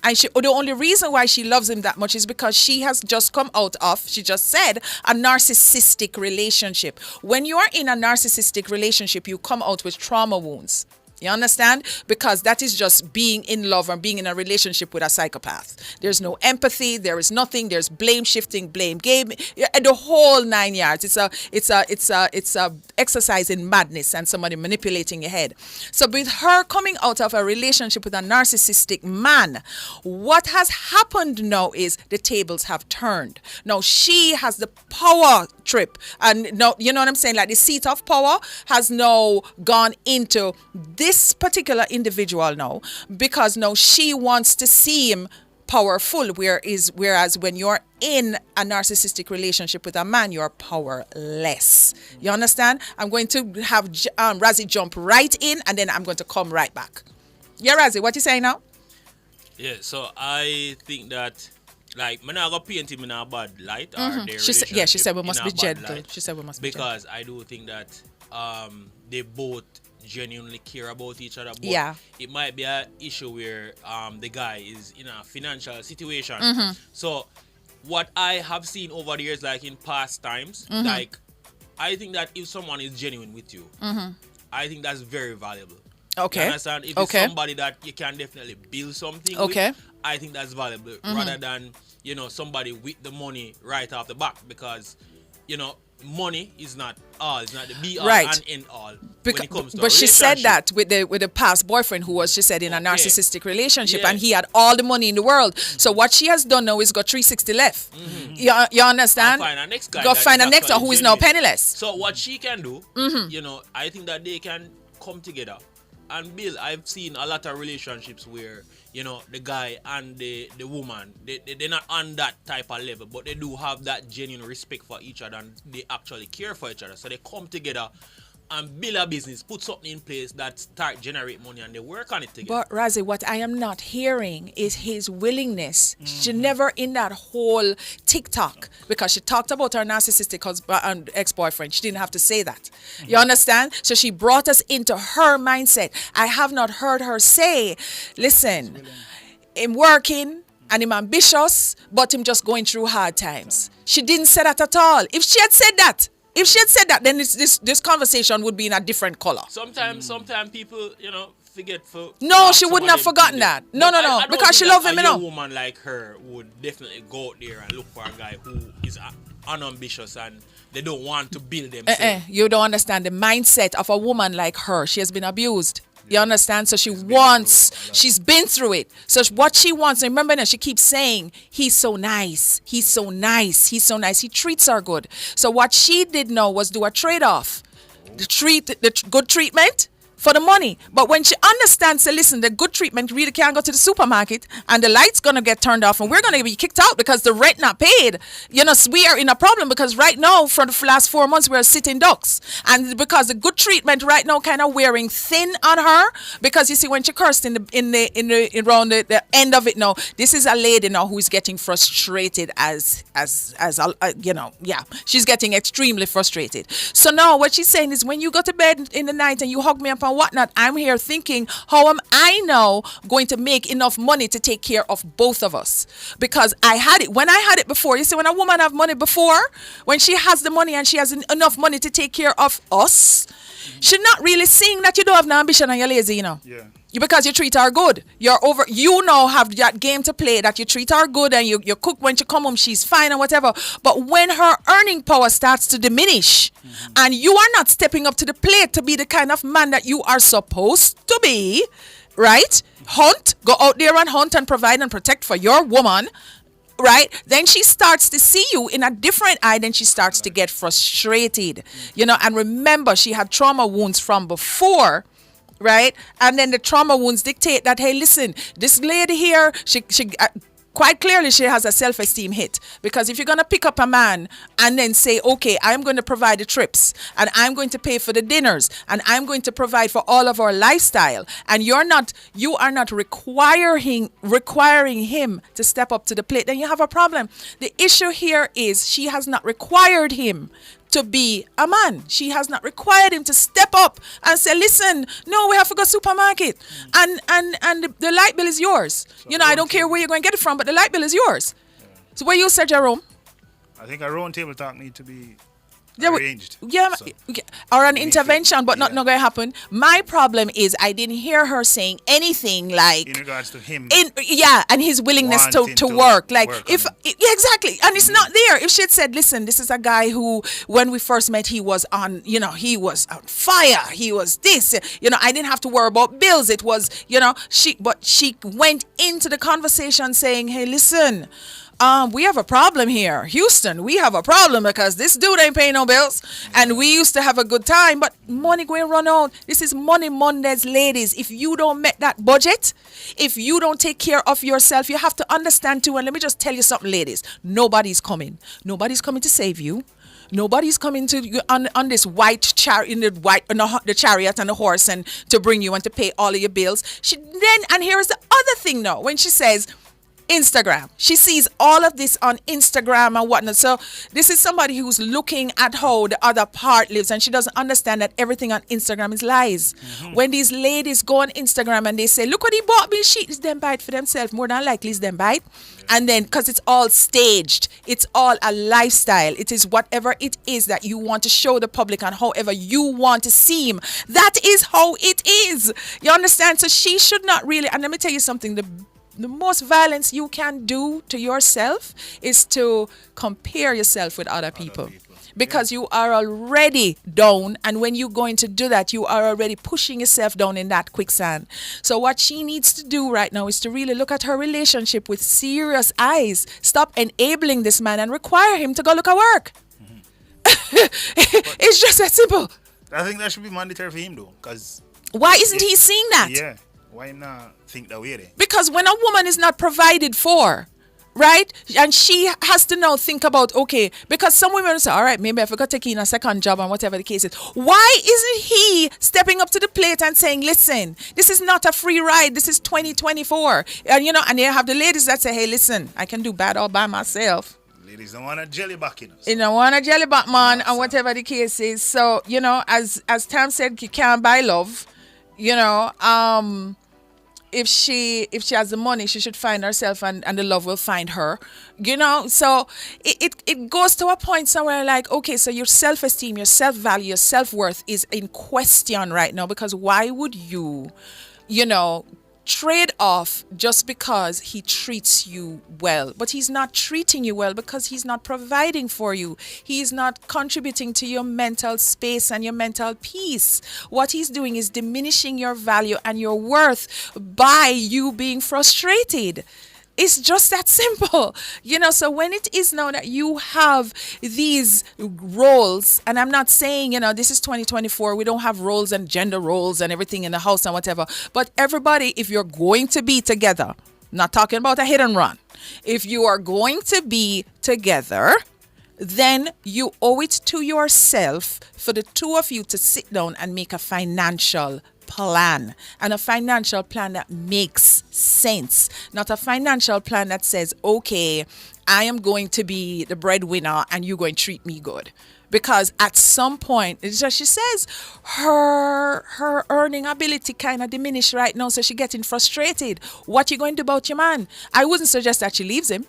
And the only reason why she loves him that much is because she has just come out of, she just said, a narcissistic relationship. When you are in a narcissistic relationship, you come out with trauma wounds. You understand? Because that is just being in love or being in a relationship with a psychopath. There's no empathy. There is nothing. There's blame shifting, blame game, the whole 9 yards. It's a exercise in madness and somebody manipulating your head. So with her coming out of a relationship with a narcissistic man, what has happened now is the tables have turned. Now she has the power trip, and now you know what I'm saying. Like the seat of power has now gone into this particular individual now, because now she wants to seem powerful, whereas when you're in a narcissistic relationship with a man, you're powerless. You understand? I'm going to have Razzie jump right in, and then I'm going to come right back. Yeah, Razzie, what you saying now? Yeah, so I think that, like, I'm not going to paint him in a bad light. Or their she said we must be gentle. She said we must be gentle. Because I do think that they both genuinely care about each other, but it might be an issue where the guy is in a financial situation. So what I have seen over the years, like in past times, like I think that if someone is genuine with you, I think that's very valuable. Okay. You understand? If it's somebody that you can definitely build something with, I think that's valuable rather than, somebody with the money right off the back, because, money is not all. It's not the be all and end all when it comes to but she said that with the past boyfriend who was, she said, in a narcissistic relationship, and he had all the money in the world. So what she has done now is got 360 left. You understand? Find a next guy. Go find a next one who is now penniless. So what she can do, I think that they can come together and build. I've seen a lot of relationships where, the guy and the woman, they're not on that type of level, but they do have that genuine respect for each other and they actually care for each other. So they come together and build a business, put something in place that start generate money, and they work on it together. But Razzie, what I am not hearing is his willingness. She never in that whole TikTok, because she talked about her narcissistic husband, ex-boyfriend. She didn't have to say that. You understand? So she brought us into her mindset. I have not heard her say, listen, I'm working and I'm ambitious, but I'm just going through hard times. She didn't say that at all. If she had said that, then this conversation would be in a different color. Sometimes people, forget for. No, she wouldn't have forgotten that. No, because she loved him, A woman like her would definitely go out there and look for a guy who is unambitious and they don't want to build themselves. You don't understand the mindset of a woman like her. She has been abused. You understand? So she's been through it. So what she wants, remember now, she keeps saying, he's so nice. He's so nice. He's so nice. He treats her good. So what she did now was do a trade-off. The good treatment for the money. But when she understands, say, listen, the good treatment really can't go to the supermarket and the light's going to get turned off and we're going to be kicked out because the rent not paid. You know, so we are in a problem because right now, for the last 4 months, we're sitting ducks. And because the good treatment right now kind of wearing thin on her, because you see, when she cursed around the end of it now, this is a lady now who is getting frustrated she's getting extremely frustrated. So now what she's saying is, when you go to bed in the night and you hug me up and whatnot, I'm here thinking, how am I now going to make enough money to take care of both of us? Because I had it when I had it before. You see, when a woman have money before, when she has the money and she has enough money to take care of us, she's not really seeing that you don't have no ambition and you're lazy, you know. Yeah. Because you treat her good. You now have that game to play, that you treat her good and you cook when she come home, she's fine and whatever. But when her earning power starts to diminish and you are not stepping up to the plate to be the kind of man that you are supposed to be, right? Go out there and hunt and provide and protect for your woman, right? Then she starts to see you in a different eye. Then she starts to get frustrated, you know. And remember, she had trauma wounds from before, right? And then the trauma wounds dictate that, hey, listen, this lady here, she quite clearly she has a self-esteem hit. Because if you're going to pick up a man and then say, okay, I'm going to provide the trips and I'm going to pay for the dinners and I'm going to provide for all of our lifestyle, and you are not requiring him to step up to the plate, then you have a problem. The issue here is she has not required him to be a man. She has not required him to step up and say, listen, no, we have to go supermarket and the light bill is yours. So you know, I don't care where you're going to get it from, but the light bill is yours. Yeah. So where you said, Jerome? I think a round table talk need to be arranged. Or an intervention, but not going to happen. My problem is I didn't hear her saying anything like in regards to him. And his willingness to work. Like exactly. And it's not there. If she had said, listen, this is a guy who, when we first met, he was on fire. He was this. You know, I didn't have to worry about bills. It was, she went into the conversation saying, hey, listen, we have a problem here. Houston, we have a problem because this dude ain't paying no bills. And we used to have a good time, but money going to run out. This is Money Mondays, ladies. If you don't make that budget, if you don't take care of yourself, you have to understand too. And let me just tell you something, ladies. Nobody's coming. Nobody's coming to save you. Nobody's coming to you on this white chariot, the chariot and the horse, and to bring you and to pay all of your bills. And here's the other thing now, when she says, Instagram. She sees all of this on Instagram and whatnot. So this is somebody who's looking at how the other part lives, and she doesn't understand that everything on Instagram is lies. Mm-hmm. When these ladies go on Instagram and they say, look what he bought me, it's them buy it for themselves. More than likely it's them buy it. Yeah. And then, because it's all staged, it's all a lifestyle. It is whatever it is that you want to show the public and however you want to seem. That is how it is. You understand? So she should not really, and let me tell you something, the most violence you can do to yourself is to compare yourself with other people. Because you are already down, and when you're going to do that, you are already pushing yourself down in that quicksand. So what she needs to do right now is to really look at her relationship with serious eyes. Stop enabling this man and require him to go look at work. Mm-hmm. It's just that simple. I think that should be mandatory for him, though. Why isn't he seeing that? Yeah. Why not think that way then? Because when a woman is not provided for, right? And she has to now think about, okay, because some women say, all right, maybe I forgot to take in a second job and whatever the case is. Why isn't he stepping up to the plate and saying, listen, this is not a free ride. This is 2024. And, and you have the ladies that say, hey, listen, I can do bad all by myself. Ladies don't want a jelly back in us. You don't want a jelly back, man, and whatever the case is. So, as Tam said, you can't buy love. If she has the money, she should find herself and the love will find her, so it goes to a point somewhere like, okay, so your self-esteem, your self-value, your self-worth is in question right now, because why would you trade off just because he treats you well? But he's not treating you well because he's not providing for you. He's not contributing to your mental space and your mental peace. What he's doing is diminishing your value and your worth by you being frustrated. It's just that simple, so when it is now that you have these roles, and I'm not saying, this is 2024, we don't have roles and gender roles and everything in the house and whatever, but everybody, if you're going to be together, not talking about a hit and run, if you are going to be together, then you owe it to yourself for the two of you to sit down and make a financial plan, and a financial plan that makes sense, not a financial plan that says, okay, I am going to be the breadwinner and you're going to treat me good. Because at some point, she says her earning ability kind of diminished right now, so she's getting frustrated. What you going to do about your man? I wouldn't suggest that she leaves him.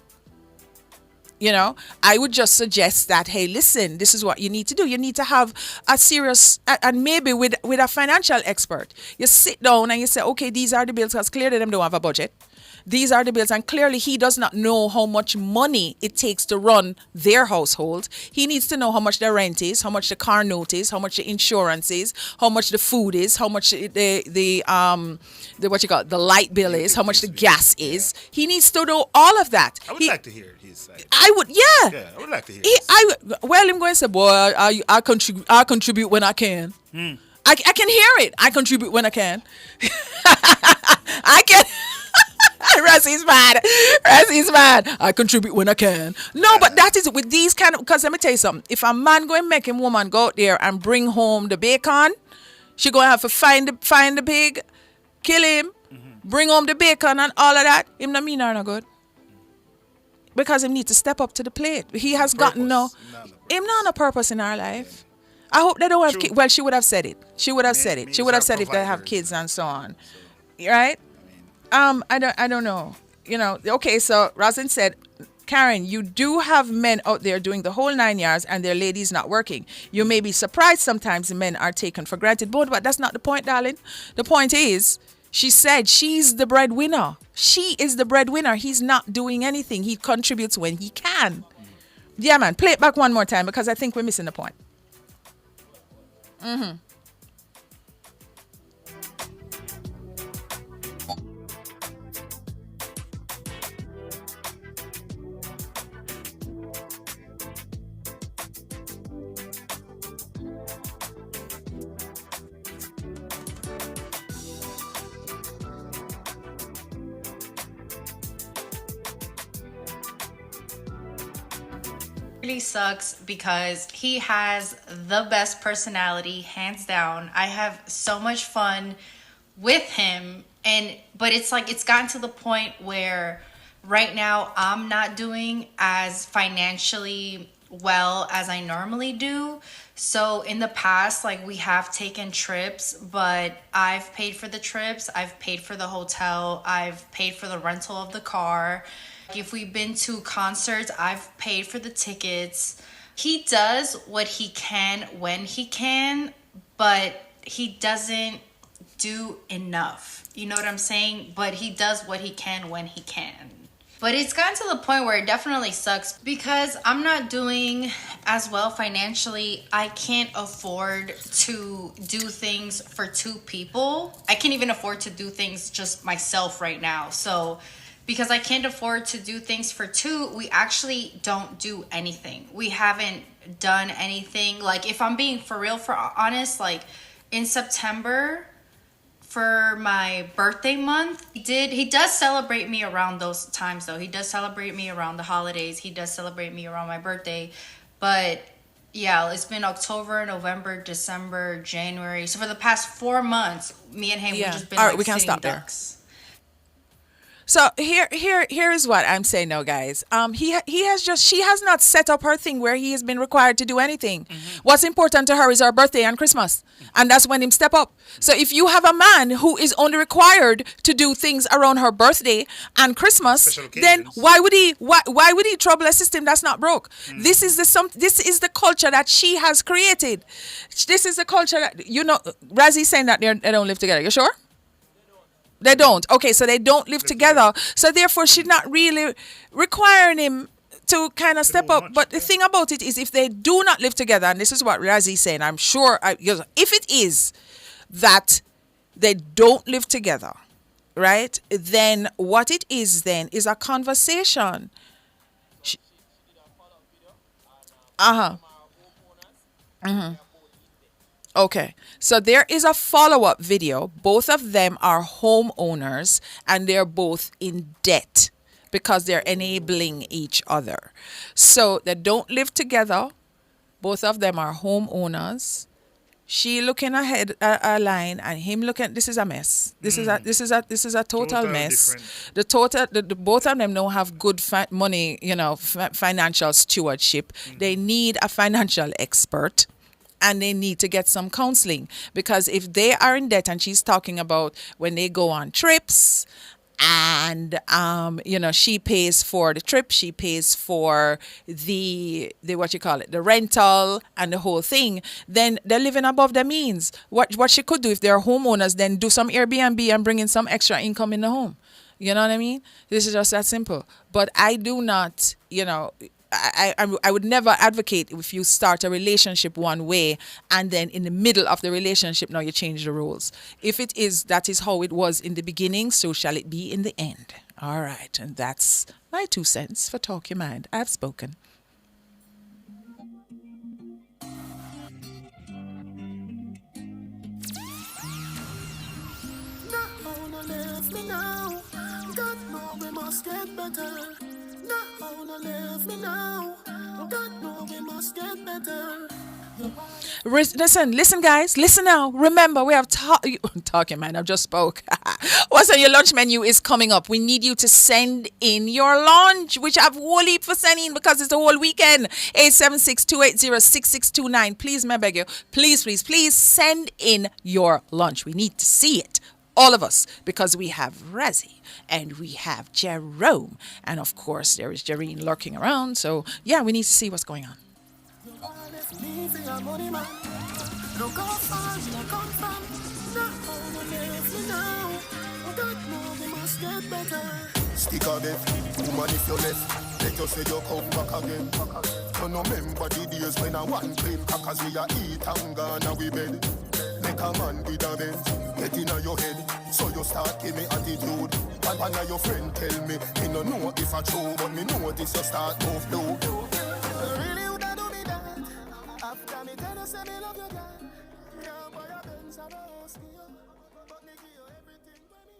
I would just suggest that, hey, listen, this is what you need to do. You need to have a serious, and maybe with a financial expert, you sit down and you say, okay, these are the bills, because clearly them don't have a budget. These are the bills, and clearly he does not know how much money it takes to run their household. He needs to know how much the rent is, how much the car note is, how much the insurance is, how much the food is, how much the light bill is, how much the gas is. He needs to know all of that. I would like to hear his side. I would, yeah. Yeah, I would like to hear. I'm going to say, boy, I contribute when I can. I can hear it. I contribute when I can. I can. Razzie's mad. I contribute when I can. No, but that is with these kind of, because let me tell you something. If a man go and make him woman go out there and bring home the bacon, she going to have to find the pig, kill him, bring home the bacon and all of that. Him not mean or not good. Because him need to step up to the plate. He has gotten him not on a purpose in our life. I hope they don't have kids. Well, she would have said it. She would have said it. She would have said if they have kids and so on. Right? I don't know. Okay, so Rosin said, Karen, you do have men out there doing the whole 9 yards and their ladies not working. You may be surprised sometimes the men are taken for granted, but that's not the point, darling. The point is, she said she's the breadwinner. She is the breadwinner. He's not doing anything. He contributes when he can. Yeah, man, play it back one more time because I think we're missing the point. Really sucks because he has the best personality, hands down. I have so much fun with him, but it's like it's gotten to the point where right now I'm not doing as financially well as I normally do. So in the past, like, we have taken trips, but I've paid for the trips, I've paid for the hotel, I've paid for the rental of the car. If we've been to concerts, I've paid for the tickets. He does what he can when he can, but he doesn't do enough. You know what I'm saying? But he does what he can when he can. But it's gotten to the point where it definitely sucks because I'm not doing as well financially. I can't afford to do things for two people. I can't even afford to do things just myself right now. So because I can't afford to do things for two, we actually don't do anything. We haven't done anything. Like, if I'm being honest, like in September for my birthday month, he does celebrate me around those times though. He does celebrate me around the holidays. He does celebrate me around my birthday. But yeah, it's been October, November, December, January. So for the past 4 months, me and him, we've just been all right, like we can stop ducks. there. So here is what I'm saying now, guys. She has not set up her thing where he has been required to do anything. What's important to her is her birthday and Christmas, and that's when him step up. So if you have a man who is only required to do things around her birthday and Christmas, then why would he trouble a system that's not broke? This is the culture that she has created. This is the culture that, Razzie saying that they don't live together. You sure? They don't. Okay, so they don't live together. So therefore, she's not really requiring him to kind of step up. But the thing about it is, if they do not live together, and this is what Razzie is saying, I'm sure, if it is that they don't live together, right? Then what it is then is a conversation. Uh-huh. Mm-hmm. Okay, so there is a follow-up video. Both of them are homeowners and they're both in debt because they're enabling each other. So they don't live together. Both of them are homeowners. She looking ahead at a line and him looking. This is a mess. This is a total mess. The both of them don't have good money, financial stewardship. They need a financial expert. And they need to get some counseling, because if they are in debt, and she's talking about when they go on trips and she pays for the trip, she pays for the the rental and the whole thing, then they're living above their means. What she could do if they're homeowners, then do some Airbnb and bring in some extra income in the home. You know what I mean? This is just that simple. But I do not, I would never advocate if you start a relationship one way and then in the middle of the relationship now you change the rules. If it is, that is how it was in the beginning, so shall it be in the end. All right, and that's my 2 cents for Talk Your Mind. I've spoken. Get better. Now, leave me now. God know we must get better. Listen, guys. Listen now. Remember, we have Talking Man. I've just spoke. What's on your lunch menu is coming up. We need you to send in your lunch, which I've whole heap for sending because it's the whole weekend. 876-280-6629. Please, may I beg you, please send in your lunch. We need to see it. All of us, because we have Razzie and we have Jerome, and of course there is Jareen lurking around. So yeah, we need to see what's going on. Stick on it, woman if you left, let us say you come back again. You know remember the days when I want clean crackers we a eat and gone we bed. Make a man with a Benz, get in your head, so you start give me attitude. And one of your friend tell me, he no know if I true, but me know this you start move do. Really would I do me that? After me tell you say me love you, girl. Yeah, boy, a Benz and a house, but me give you everything when me.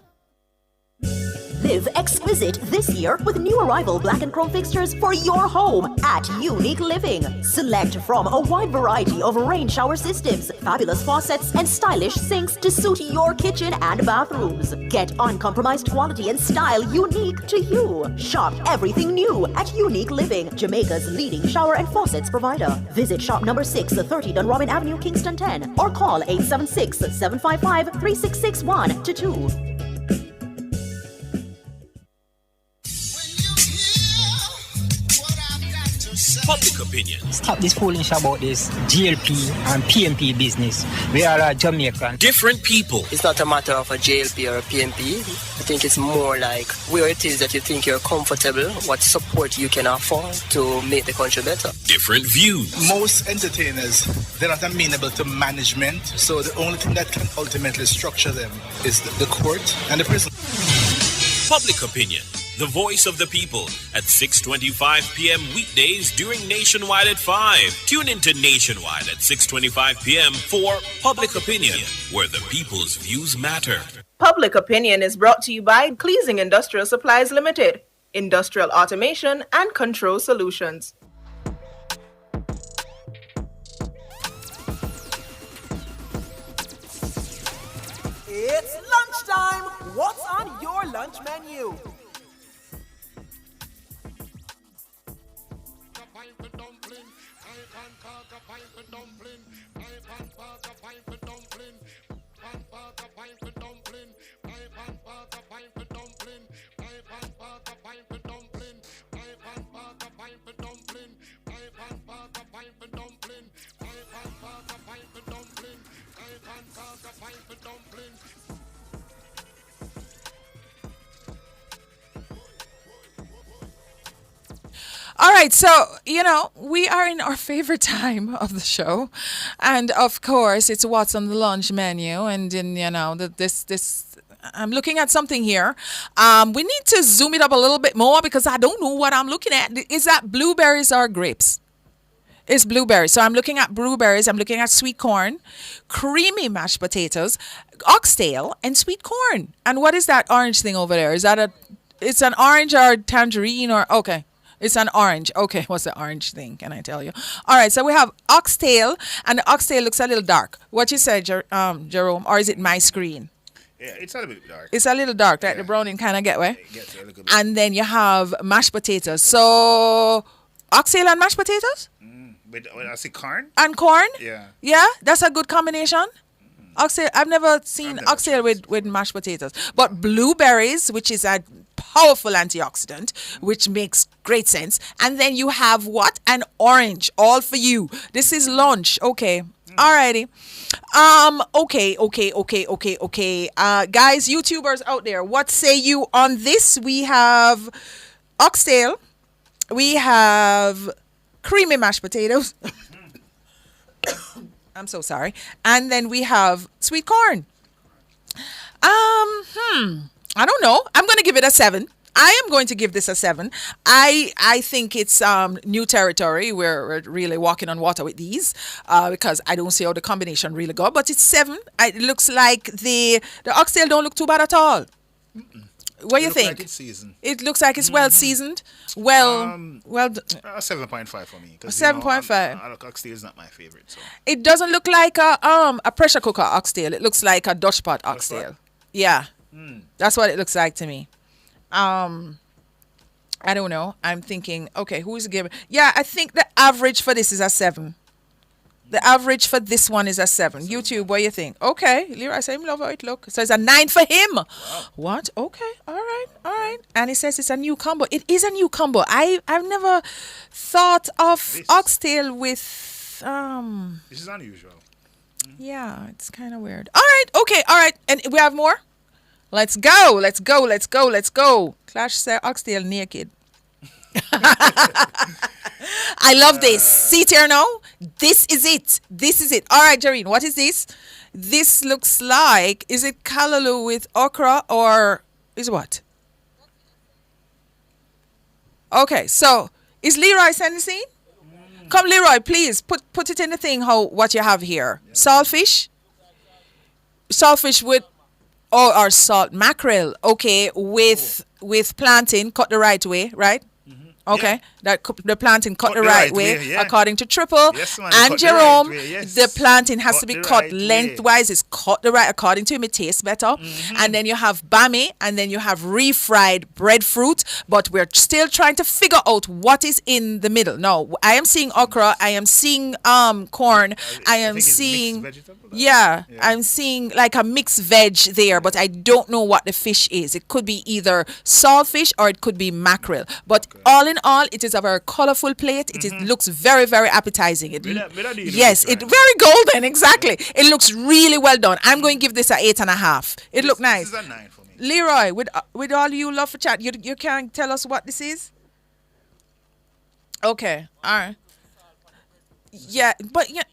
Live exquisite this year with new arrival black and chrome fixtures for your home at Unique Living. Select from a wide variety of rain shower systems, fabulous faucets, and stylish sinks to suit your kitchen and bathrooms. Get uncompromised quality and style unique to you. Shop everything new at Unique Living, Jamaica's leading shower and faucets provider. Visit shop number 6, 30 Dunrobin Avenue, Kingston 10, or call 876-755-3661 to 2. Public opinion. Stop this foolish about this GLP and PMP business. We are a Jamaican. Different people. It's not a matter of a GLP or a PMP. I think it's more like where it is that you think you're comfortable, what support you can afford to make the country better. Different views. Most entertainers, they're not amenable to management, so the only thing that can ultimately structure them is the court and the prison. Public opinion. The voice of the people at 6:25 p.m. weekdays during Nationwide at 5. Tune into Nationwide at 6:25 p.m. for Public Opinion, where the people's views matter. Public Opinion is brought to you by Cleasing Industrial Supplies Limited, Industrial Automation and Control Solutions. It's lunchtime. What's on your lunch menu? All right, so, we are in our favorite time of the show. And, of course, it's what's on the lunch menu. And, then, I'm looking at something here. We need to zoom it up a little bit more because I don't know what I'm looking at. Is that blueberries or grapes? It's blueberries. So I'm looking at blueberries. I'm looking at sweet corn, creamy mashed potatoes, oxtail, and sweet corn. And what is that orange thing over there? Is that it's an orange or tangerine or, okay. It's an orange. Okay, what's the orange thing? Can I tell you? All right, so we have oxtail, and the oxtail looks a little dark. What you said, Jerome, or is it my screen? Yeah, it's a little bit dark. It's a little dark, right? The browning kind of get way. And then you have mashed potatoes. So, oxtail and mashed potatoes? With I see corn. And corn? Yeah. Yeah, that's a good combination. Oxtail, I've never seen oxtail with mashed potatoes. But blueberries, which is a powerful antioxidant, which makes great sense. And then you have what? An orange, all for you. This is lunch. Okay. Alrighty. Okay. Guys, YouTubers out there, what say you on this? We have oxtail. We have creamy mashed potatoes. I'm so sorry. And then we have sweet corn. I don't know. I'm going to give it a 7. I am going to give this a 7. I think it's new territory. We're really walking on water with these because I don't see how the combination really go. But it's 7. It looks like the oxtail don't look too bad at all. What do you think? Like it's seasoned. It looks like it's well seasoned. Well, a 7.5 for me. 7.5. Oxtail is not my favorite. So. It doesn't look like a pressure cooker oxtail. It looks like a Dutch pot oxtail. Yeah, that's what it looks like to me. I don't know. I'm thinking, okay, who's giving? Yeah, I think the average for this is a 7. The average for this one is a 7. YouTube, what do you think? Okay, Leroy said him love how it look. So it's a 9 for him. Wow. What? Okay, all right. And he says it's a new combo. It is a new combo. I've never thought of oxtail with This is unusual. Yeah, it's kind of weird. All right. And we have more? Let's go. Clash say oxtail naked. I love this. See it here now? This is it. All right, Jareen, what is this? This looks like, is it callaloo with okra or is what? Okay, so is Leroy sending the scene? Come, Leroy, please put it in the thing. What you have here? Yeah. Saltfish with or salt mackerel. Okay, with plantain cut the right way, right? Okay, yeah. The plantain cut the right way yeah. According to Triple and Jerome. The plantain has to be cut lengthwise. It's cut the right according to him. It tastes better. And then you have bami, and then you have refried breadfruit. But we're still trying to figure out what is in the middle. No, I am seeing okra. I am seeing corn. I am seeing I'm seeing like a mixed veg there. But I don't know what the fish is. It could be either saltfish or it could be mackerel. But all in all, it is a very colorful plate. It looks very, very appetizing. Yes, it's very golden. Exactly. It looks really well done. I'm going to give this an 8.5. It looks nice. This is a 9 for me. Leroy, with all you love for chat, you can tell us what this is? Okay. All right. Yeah, but yeah.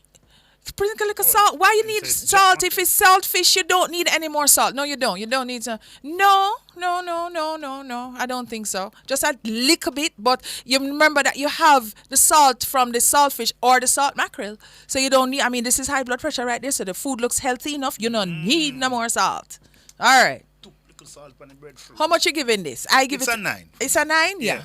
Sprinkle a little salt. Why you need salt? If it's saltfish, you don't need any more salt. No, you don't. You don't need to. No. I don't think so. Just a little bit. But you remember that you have the salt from the saltfish or the salt mackerel. So you don't need. I mean, this is high blood pressure right there. So the food looks healthy enough. You don't need no more salt. All right. Salt on the breadfruit. How much you giving this? I give it's a 9. It's a 9. Yeah.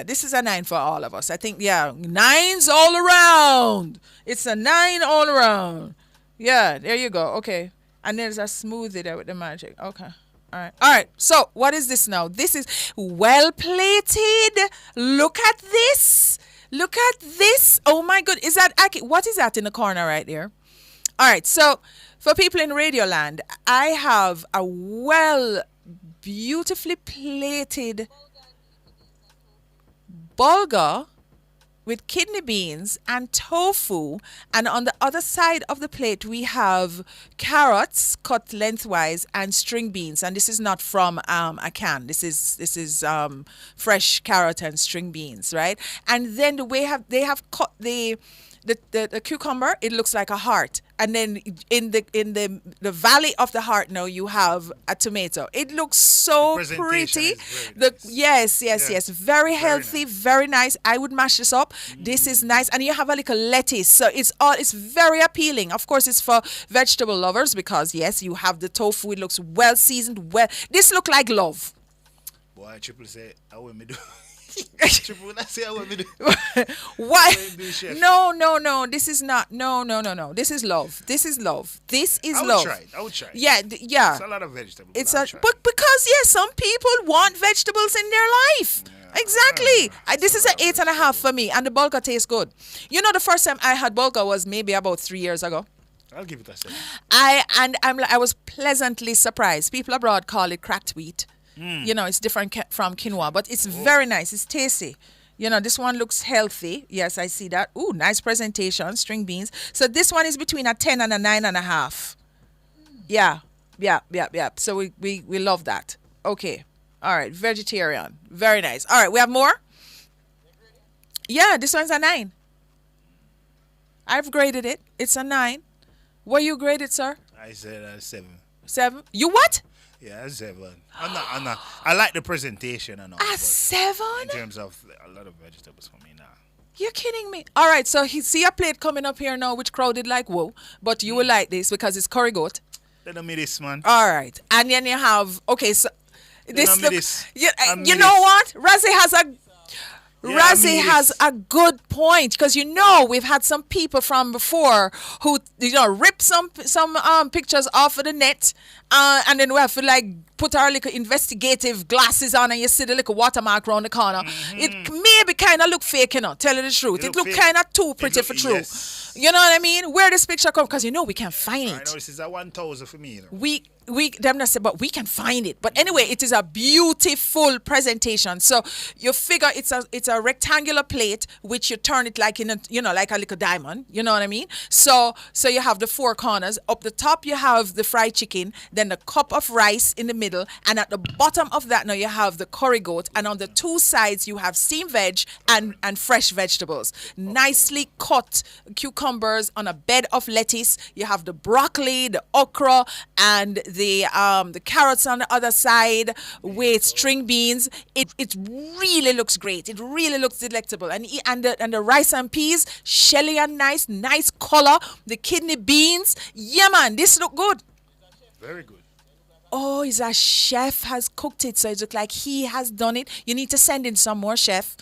This is a 9 for all of us. I think 9s all around. It's a 9 all around. Yeah, there you go. Okay. And there's a smoothie there with the magic. Okay. All right. So what is this now? This is well plated. Look at this. Oh my God. Is that what is that in the corner right there? All right. So for people in Radioland, I have a beautifully plated bulgur with kidney beans and tofu, and on the other side of the plate we have carrots cut lengthwise and string beans, and this is not from a can. This is fresh carrot and string beans, right? And then the way they have cut the the cucumber, it looks like a heart. And then in the valley of the heart now you have a tomato. It looks so pretty. Yes, very healthy, very nice. I would mash this up. This is nice. And you have a little lettuce. So it's very appealing. Of course, it's for vegetable lovers because yes, you have the tofu. It looks well seasoned. Well, this look like love. Boy, Triple say, I want me do. Triple, I say I want me do. Why? No. This is not. No. This is love. This is love. I would try. Yeah. It's a lot of vegetables. But because some people want vegetables in their life. Yeah. Exactly. This is an 8.5 for me, and the bulgur tastes good. You know, the first time I had bulgur was maybe about 3 years ago. I'll give it a 7. I was pleasantly surprised. People abroad call it cracked wheat. You know, it's different from quinoa, but it's very nice. It's tasty. You know, this one looks healthy. Yes, I see that. Ooh, nice presentation, string beans. So this one is between a 10 and a 9.5. Yeah. So we love that. Okay. All right, vegetarian. Very nice. All right, we have more? Yeah, this one's a 9. I've graded it. It's a 9. What you graded, sir? I said 7. 7? You what? Yeah, 7. I'm not. I like the presentation and all. A 7? In terms of a lot of vegetables for me now. You're kidding me. All right, so see a plate coming up here now, which crowded like whoa. But you will like this because it's curry goat. Let me this, man. All right, and then you have so this look. This. You know what? Razzie has a good point because we've had some people from before who rip some pictures off of the net and then we have to put our little investigative glasses on and you see the little watermark around the corner. It maybe kind of look fake, tell you the truth. It look kind of too pretty for true. Yes. You know what I mean? Where this picture come? Because we can't find it. I know this is a 1,000 for me. Them not say, but we can find it. But anyway, it is a beautiful presentation. So you figure it's a rectangular plate which you turn it like in a like a little diamond. You know what I mean? So you have the 4 corners. Up the top you have the fried chicken, then the cup of rice in the middle, and at the bottom of that now you have the curry goat, and on the 2 sides you have steamed veg and fresh vegetables. Nicely cut cucumbers on a bed of lettuce. You have the broccoli, the okra, and the carrots on the other side with string beans. It really looks great. It really looks delectable. And the rice and peas, shelly and nice color. The kidney beans. Yeah, man, this look good. Very good. Oh, it's a chef has cooked it, so it looks like he has done it. You need to send in some more, chef.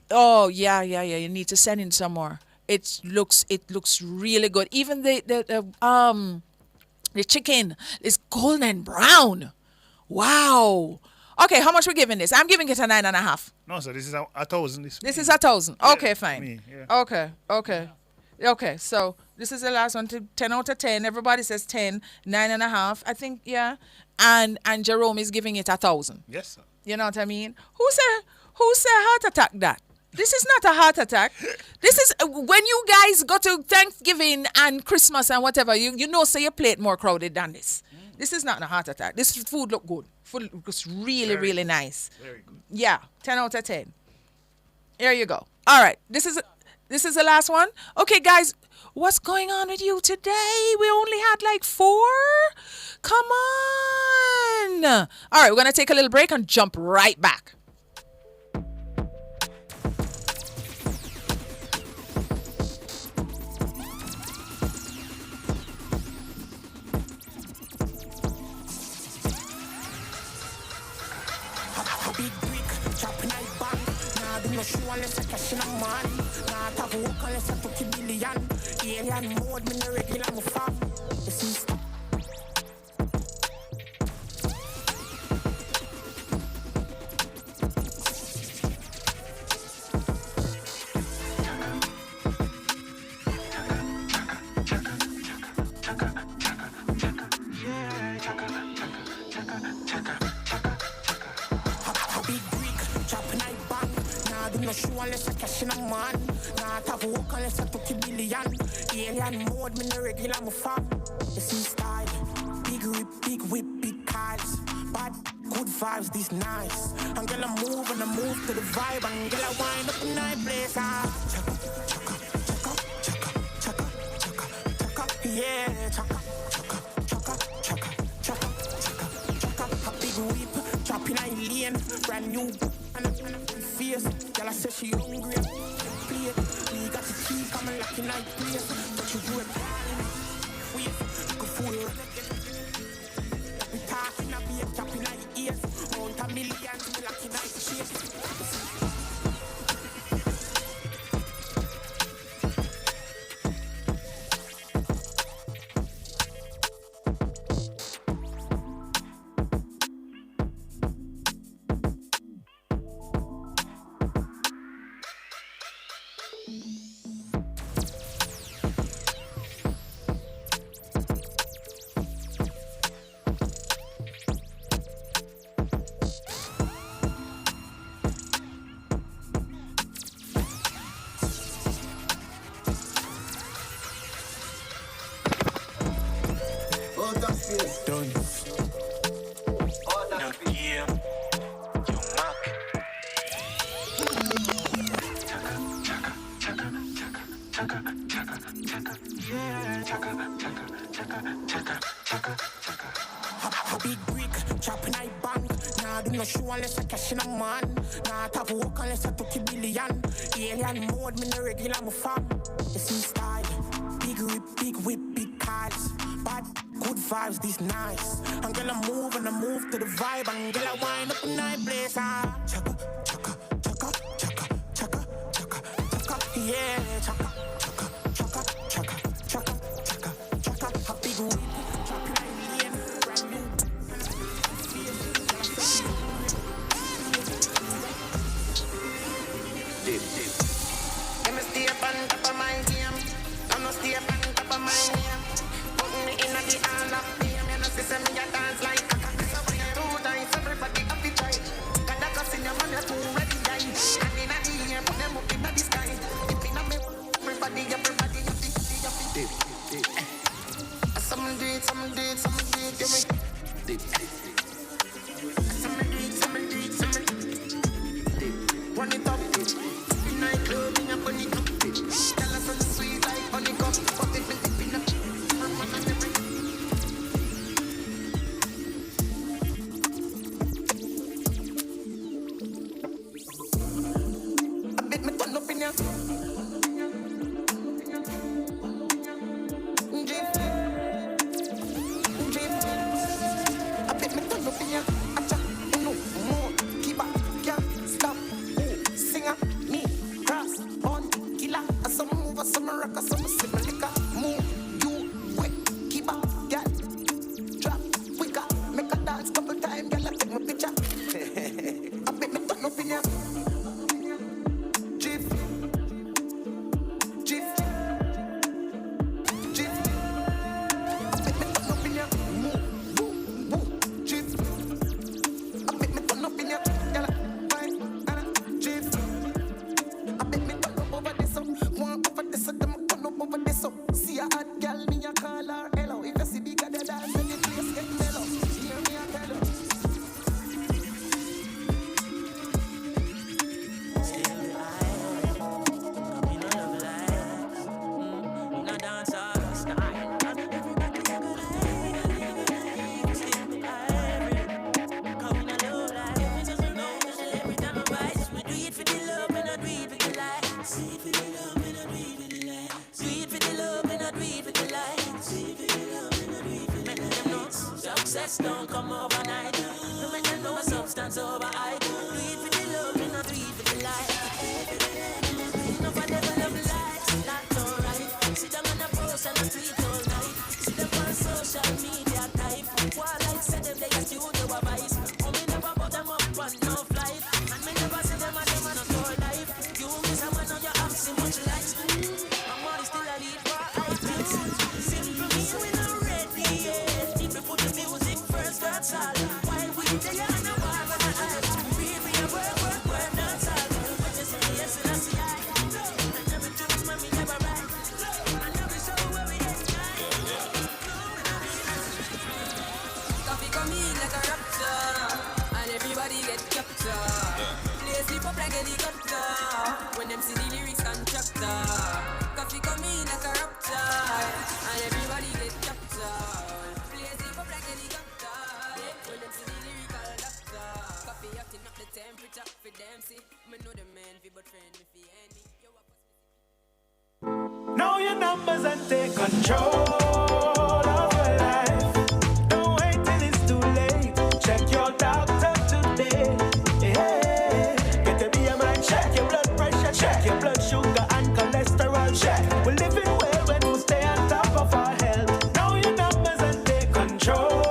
Oh, yeah. You need to send in some more. It looks really good. Even the chicken is golden brown. Wow. Okay, how much we giving this? I'm giving it a 9.5. No, sir, this is 1,000. This is 1,000. Okay, fine. Me, yeah. Okay, so this is the last one. 10 out of 10. Everybody says 10, 9.5. I think, yeah. And Jerome is giving it 1,000. Yes, sir. You know what I mean? Who said heart attack that? This is not a heart attack. This is when you guys go to Thanksgiving and Christmas and whatever, say your plate more crowded than this. This is not a heart attack. This food look good. Food looks really, really nice. Very good. Yeah, 10 out of 10. Here you go. All right, this is the last one. Okay, guys, what's going on with you today? We only had 4. Come on. All right, we're going to take a little break and jump right back. No show unless I cash in a man. Not have work unless I took a million. Alien mode, me no regular, I'm a fam. You see, no show unless I cash in a man. Not have work unless I took a million. Alien mode, me no regular, I'm a fam. You see style, big whip, big cars. Bad, good vibes, this nice. And girl, I move to the vibe. And girl, I wind up in night place. Yeah, chaka, chaka, chaka, chaka, chaka, chaka, chaka. A big whip, chopping a lane, brand new and a face. Girl, I say she hungry. Play, we got the key coming like in night place. But you do it, wait, go fool. We talking a beat, chopping a ears. Mount a million, like in night chase. Done. Now yeah, you mark. Chaka, chaka, chaka, chaka, chaka, chaka, chaka, yeah, chaka, chaka, chaka, chaka, chaka, chaka. A big brick, chopping I bang. Nah, do no show unless I cash in a man. Nah, tap work unless I took a billion. Alien mode, me no regular, my fam. You see style, big whip, big cars. Bad, good vibes, this nice. And girl, I move to the vibe. And girl, I wind up a night place. Ah, chaka, chaka, chaka, chaka, chaka, chaka, chaka, yeah, chaka, chaka, chaka, chaka, chaka, chaka, chaka. A big whip, chopping I lane, brand new. Dip. Let me stay up on top of my game. I'm not stay up on top of my game. Putting it in the all of them. You know, see me a dance like a cat. So when you do dance, everybody have to try. Cause that cause in your man, you're too ready, guy. And in the air, put them up in the sky. If in a me, everybody, you Dip. Some do it, give me. Dip. Some do it. Run it up. In night club, in a bunny cup. Tell us some sweet like honey cup. But if it's in a I bet me turn up in ya. Drip. I bet me turn up in ya. Acha, no more. Keep up, can't stop. Singer, me, cross, on, killer. Some move, some rock, some sip liquor. Move, you, wet, keep up, girl. Drop, quicker, make a dance couple times, girl. I take my picture. I bet me turn up in ya. Drip. I bet me turn up in ya. Move, drip. I bet me turn up in ya. Girl, wine, drip. I bet me turn up over this, one over this, them turn up over this. See a hot girl, me a call her hello. If you see bigger than that, then the place get mellow. Hear me a tell you. Success don't come overnight. No make them know a substance over I do it for the love, me not do it for the life. No for level of life, that's alright. Sit down on the post and the street all night. See them on social media type. While I say them they a studio advice. Oh me never put them up on no flight. And me never say them and them on a store life. You miss a man on your app, see much lights. My money still a lead for iTunes. Simple me we not ready yet. If we put the music first, that's all. Why control of your life. Don't wait till it's too late. Check your doctor today. Yeah. Get a BMI check, your blood pressure check, your blood sugar and cholesterol check. We're living well when we stay on top of our health. Know your numbers and take control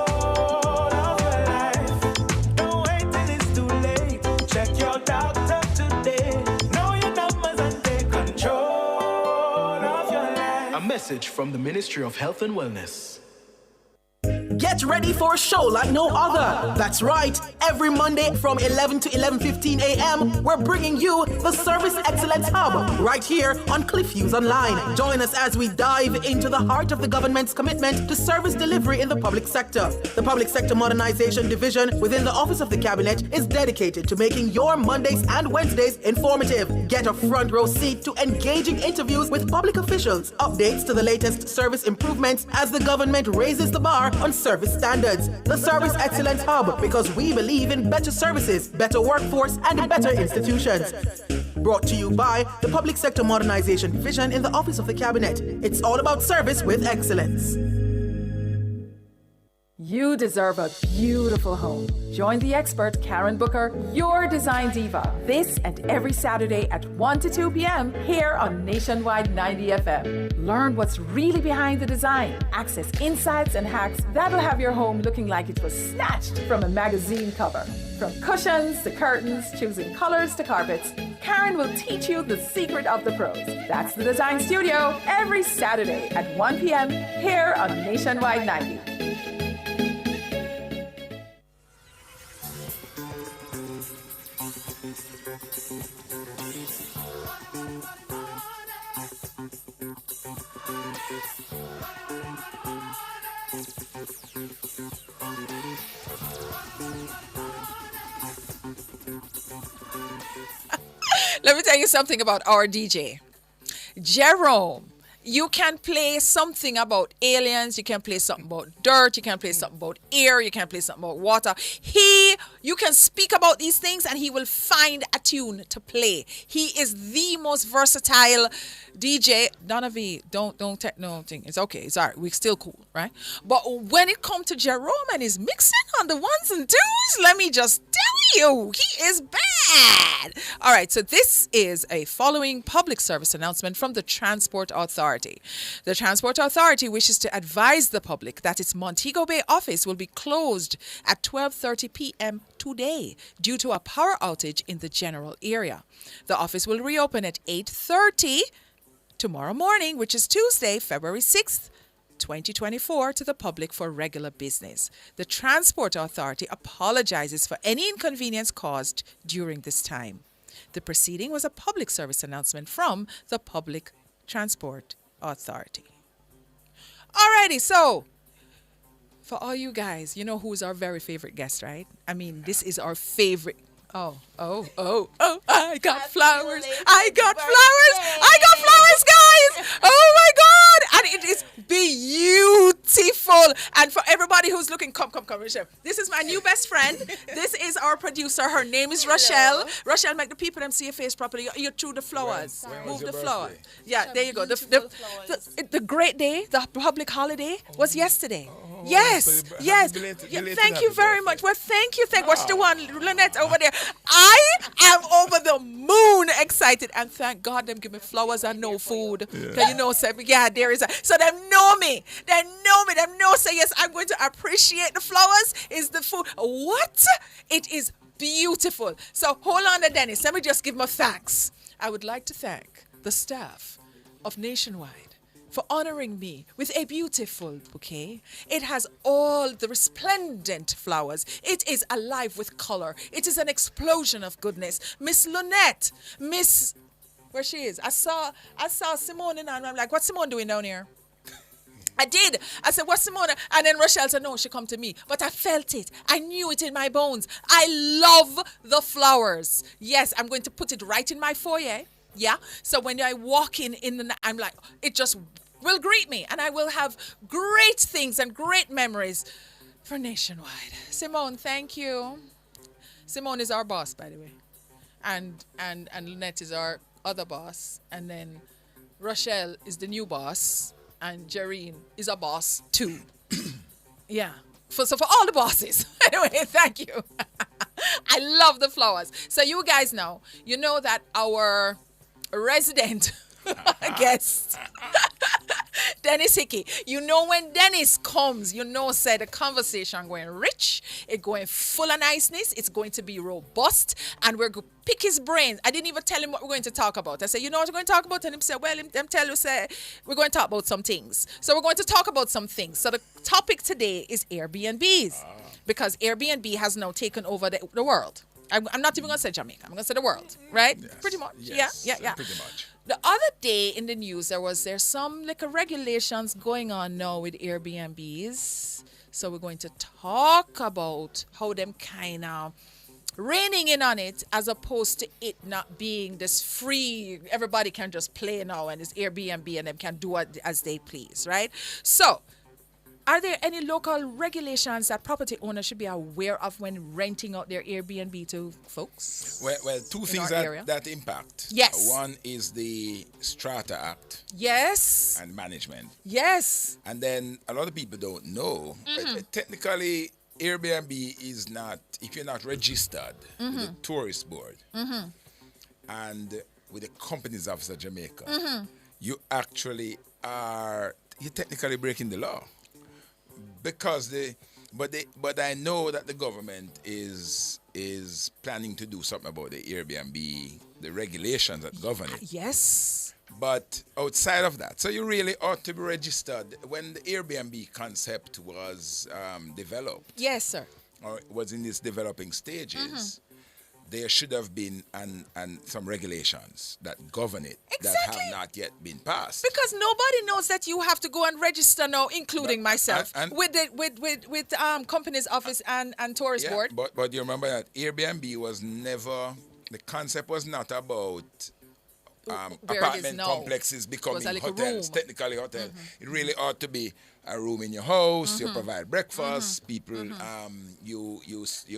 of your life. Don't wait till it's too late. Check your doctor today. Know your numbers and take control of your life. A message from the Ministry of Health and Wellness. Get ready for a show like no other. That's right. Every Monday from 11 to 11:15 a.m., we're bringing you the Service Excellence Hub right here on CliffViews Online. Join us as we dive into the heart of the government's commitment to service delivery in the public sector. The Public Sector Modernization Division within the Office of the Cabinet is dedicated to making your Mondays and Wednesdays informative. Get a front row seat to engaging interviews with public officials, updates to the latest service improvements as the government raises the bar on service standards. The Service Excellence Hub, because we believe in better services, better workforce, and better institutions. Brought to you by the Public Sector Modernization Division in the Office of the Cabinet. It's all about service with excellence. You deserve a beautiful home. Join the expert Karen Booker, your design diva, this and every Saturday at 1 to 2 p.m. here on Nationwide 90 FM. Learn what's really behind the design. Access insights and hacks that'll have your home looking like it was snatched from a magazine cover. From cushions to curtains, choosing colors to carpets, Karen will teach you the secret of the pros. That's the Design Studio every Saturday at 1 p.m. here on Nationwide 90. Let me tell you something about our DJ. Jerome, you can play something about aliens, you can play something about dirt, you can play something about air, you can play something about water. You can speak about these things and he will find a tune to play. He is the most versatile DJ. Donovan, don't take no thing. It's okay. It's all right. We're still cool, right? But when it comes to Jerome and his mixing on the ones and twos, let me just tell you, he is bad. All right, so this is a following public service announcement from the Transport Authority. The Transport Authority wishes to advise the public that its Montego Bay office will be closed at 12:30 p.m. today due to a power outage in the general area. The office will reopen at 8:30 tomorrow morning, which is Tuesday, February 6th, 2024, to the public for regular business. The Transport Authority apologizes for any inconvenience caused during this time. The proceeding was a public service announcement from the Public Transport Authority. Alrighty, so for all you guys, you know who's our very favorite guest, right? I mean, this is our favorite. Oh, I got flowers. I got flowers, guys. Oh my God. And it is beautiful. And for everybody who's looking, come, Rochelle. This is my new best friend. This is our producer. Her name is Rochelle. Rochelle, make the people them see your face properly. You're through the flowers. Move the flower. Yeah, there you go. The great day, the public holiday was yesterday. Yes. Thank you very much. Well, thank you. Watch the one, Lynette over there. I am over the moon excited, and thank God them give me flowers and no food. Yeah. You know, say, yeah, there is so them know me. Them know say yes, I'm going to appreciate the flowers. Is the food what? It is beautiful. So hold on to Dennis. Let me just give my thanks. I would like to thank the staff of Nationwide for honoring me with a beautiful bouquet. It has all the resplendent flowers. It is alive with color. It is an explosion of goodness. Miss Lynette, where she is? I saw Simone and I'm like, what's Simone doing down here? I did. I said, what's Simone? And then Rochelle said, no, she come to me. But I felt it. I knew it in my bones. I love the flowers. Yes, I'm going to put it right in my foyer. Yeah. So when I walk in I'm like, it just will greet me, and I will have great things and great memories for Nationwide. Simone, thank you. Simone is our boss, by the way, and Lynette is our other boss, and then Rochelle is the new boss. and Jareen is a boss too. Yeah. So for all the bosses. Anyway, thank you. I love the flowers. So you guys know, you know that our resident guest, Dennis Hickey. You know when Dennis comes, you know, say the conversation going rich, it going full of niceness, it's going to be robust, and we're going to pick his brains. I didn't even tell him what we're going to talk about. I said, you know what we're going to talk about? And he said, well, them tell you, say, we're going to talk about some things. So we're going to talk about some things. So the topic today is Airbnbs, because Airbnb has now taken over the world. I'm not even going to say Jamaica. I'm going to say the world, right? Yes. Pretty much. Yes, Yeah. pretty much. The other day in the news, there's some like regulations going on now with Airbnbs. So we're going to talk about how them kind of reining in on it, as opposed to it not being this free, everybody can just play now and it's Airbnb and them can do it as they please, right? So are there any local regulations that property owners should be aware of when renting out their Airbnb to folks? Well, two things that impact. Yes. One is the Strata Act. Yes. And management. Yes. And then a lot of people don't know. Technically, Airbnb is not, if you're not registered with the Tourist Board and with the Companies Office of Jamaica, you actually are, you're technically breaking the law. Because but I know that the government is planning to do something about the Airbnb, the regulations that govern it. Yes. But outside of that, so you really ought to be registered. When the Airbnb concept was developed, yes, sir, or was in its developing stages, there should have been some regulations that govern it that have not yet been passed. Because nobody knows that you have to go and register now, including myself, with Companies Office and Tourist Board. But you remember that Airbnb was never, the concept was not about apartment complexes becoming hotels, technically hotels. It really ought to be a room in your house. You provide breakfast. People, you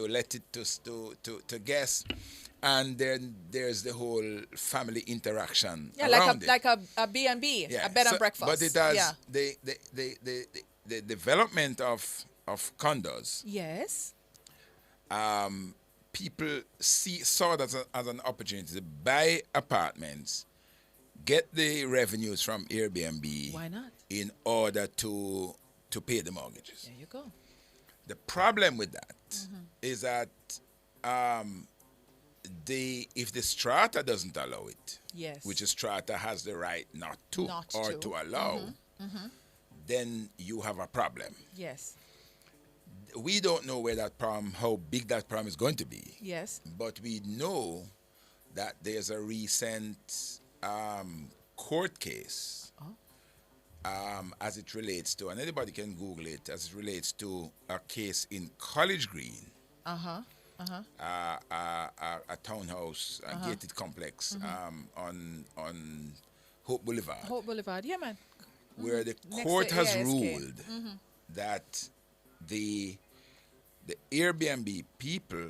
let it to guests, and then there's the whole family interaction. Yeah, around like a B&B, a bed and breakfast. But it has the development of condos. Yes. People saw that as an opportunity to buy apartments, get the revenues from Airbnb. Why not? In order to pay the mortgages. There you go. The problem with that is that if the strata doesn't allow it, yes, which the strata has the right not to allow, then you have a problem. Yes. We don't know how big that problem is going to be. Yes. But we know that there's a recent court case as it relates to, and anybody can Google it, as it relates to a case in College Green. A townhouse, a gated complex on Hope Boulevard. Hope Boulevard, yeah, man. Where the court has ruled that the Airbnb people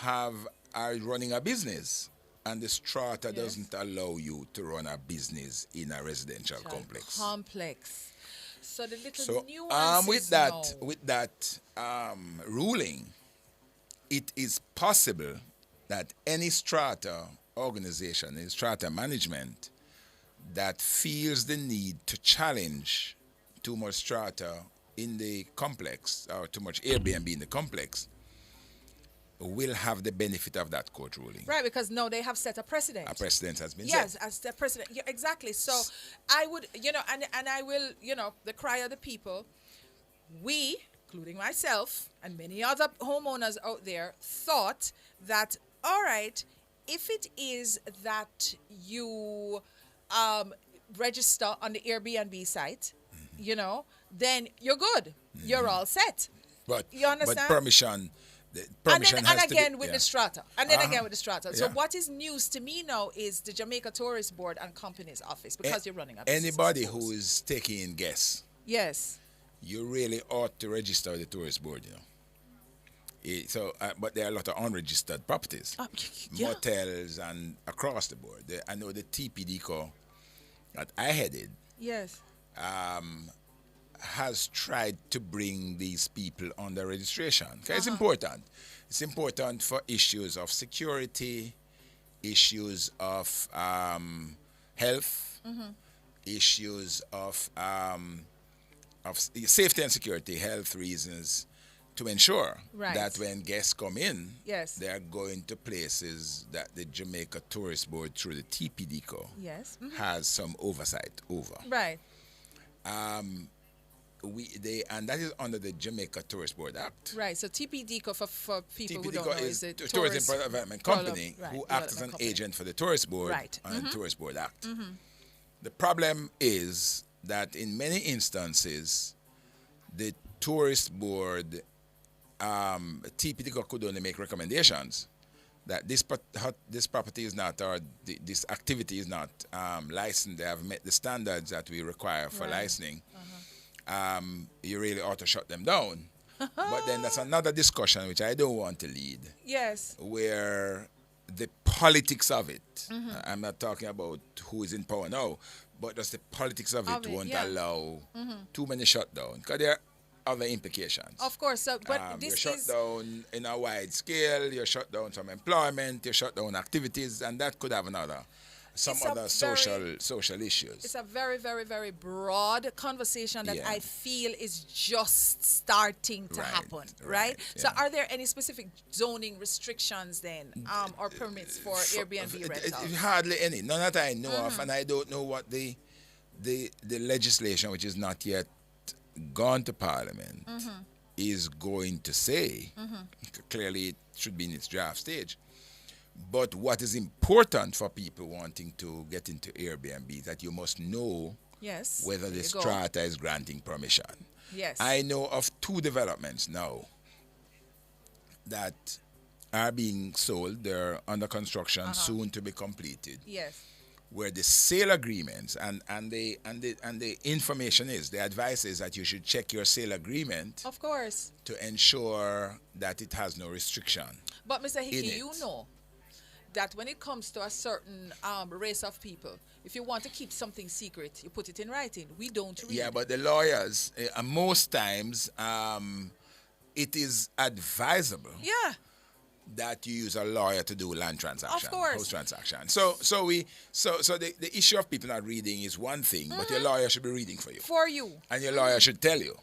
are running a business, and the strata doesn't allow you to run a business in a residential complex. So the little nuances with that ruling, it is possible that any strata organization, any strata management that feels the need to challenge too much strata in the complex, or too much Airbnb in the complex, will have the benefit of that court ruling. Right, because no, they have set a precedent. A precedent has been set. Yes, as the precedent. Yeah, exactly. So I would, and I will, the cry of the people, we, including myself and many other homeowners out there, thought that, all right, if it is that you register on the Airbnb site, then you're good. You're all set. But you understand? But permission. And again with the strata. So what is news to me now is the Jamaica Tourist Board and Companies Office, because you're running a business. Anybody who is taking in guests. Yes. You really ought to register with the Tourist Board, but there are a lot of unregistered properties, motels, and across the board. I know the TPD that I headed. Yes. has tried to bring these people under registration. Okay, it's important. It's important for issues of security, issues of health, issues of safety and security, health reasons, to ensure that when guests come in, they are going to places that the Jamaica Tourist Board, through the TPDCO, has some oversight over. Right. And that is under the Jamaica Tourist Board Act. Right. So TPDCO, for people who don't TPDCO know, is a Tourism Development Company who acts as an company. agent for the Tourist Board under the Tourist Board Act. The problem is that in many instances, the Tourist Board, TPDCO could only make recommendations that this property is not, or this activity is not licensed. They have met the standards that we require for licensing. You really ought to shut them down. But then that's another discussion which I don't want to lead. Yes. Where the politics of it, I'm not talking about who is in power now, but just the politics of it won't allow too many shutdowns. Because there are other implications. Of course. So, but you're this shut is down in a wide scale, you're shut down some employment, you're shut down activities, and that could have some other social issues. It's a very, very, very broad conversation that I feel is just starting to happen, right? So are there any specific zoning restrictions then, or permits for Airbnb rentals? Hardly any. None that I know of, and I don't know what the legislation, which is not yet gone to Parliament, is going to say. Clearly, it should be in its draft stage. But what is important for people wanting to get into Airbnb is that you must know whether the strata is granting permission. Yes. I know of 2 developments now that are being sold. They're under construction, soon to be completed. Yes. Where the sale agreements and the information is, the advice is that you should check your sale agreement. Of course. To ensure that it has no restriction. But Mr. Hickey, you know that when it comes to a certain race of people, if you want to keep something secret, you put it in writing. We don't read. Yeah, but the lawyers, most times, it is advisable. Yeah. That you use a lawyer to do land transaction, of course, house transaction. So the issue of people not reading is one thing, but your lawyer should be reading for you. For you. And your lawyer should tell you.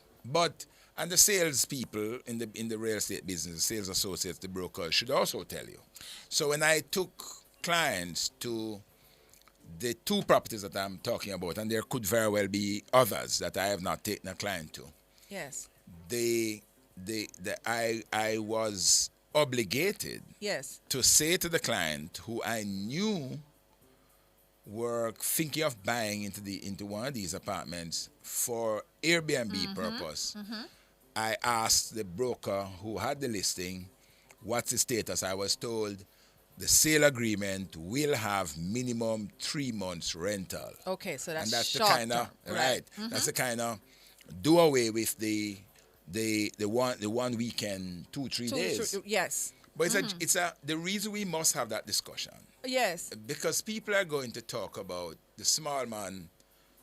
And the sales people in the real estate business, the sales associates, the brokers should also tell you. So when I took clients to the 2 properties that I'm talking about, and there could very well be others that I have not taken a client to. Yes. I was obligated to say to the client who I knew were thinking of buying into one of these apartments for Airbnb purpose. I asked the broker who had the listing, what's the status? I was told the sale agreement will have minimum 3 months rental. Okay, so that's and that's short the kind of That's the kind of do away with the one weekend, 2-3 days. Yes. But it's the reason we must have that discussion. Yes. Because people are going to talk about the small man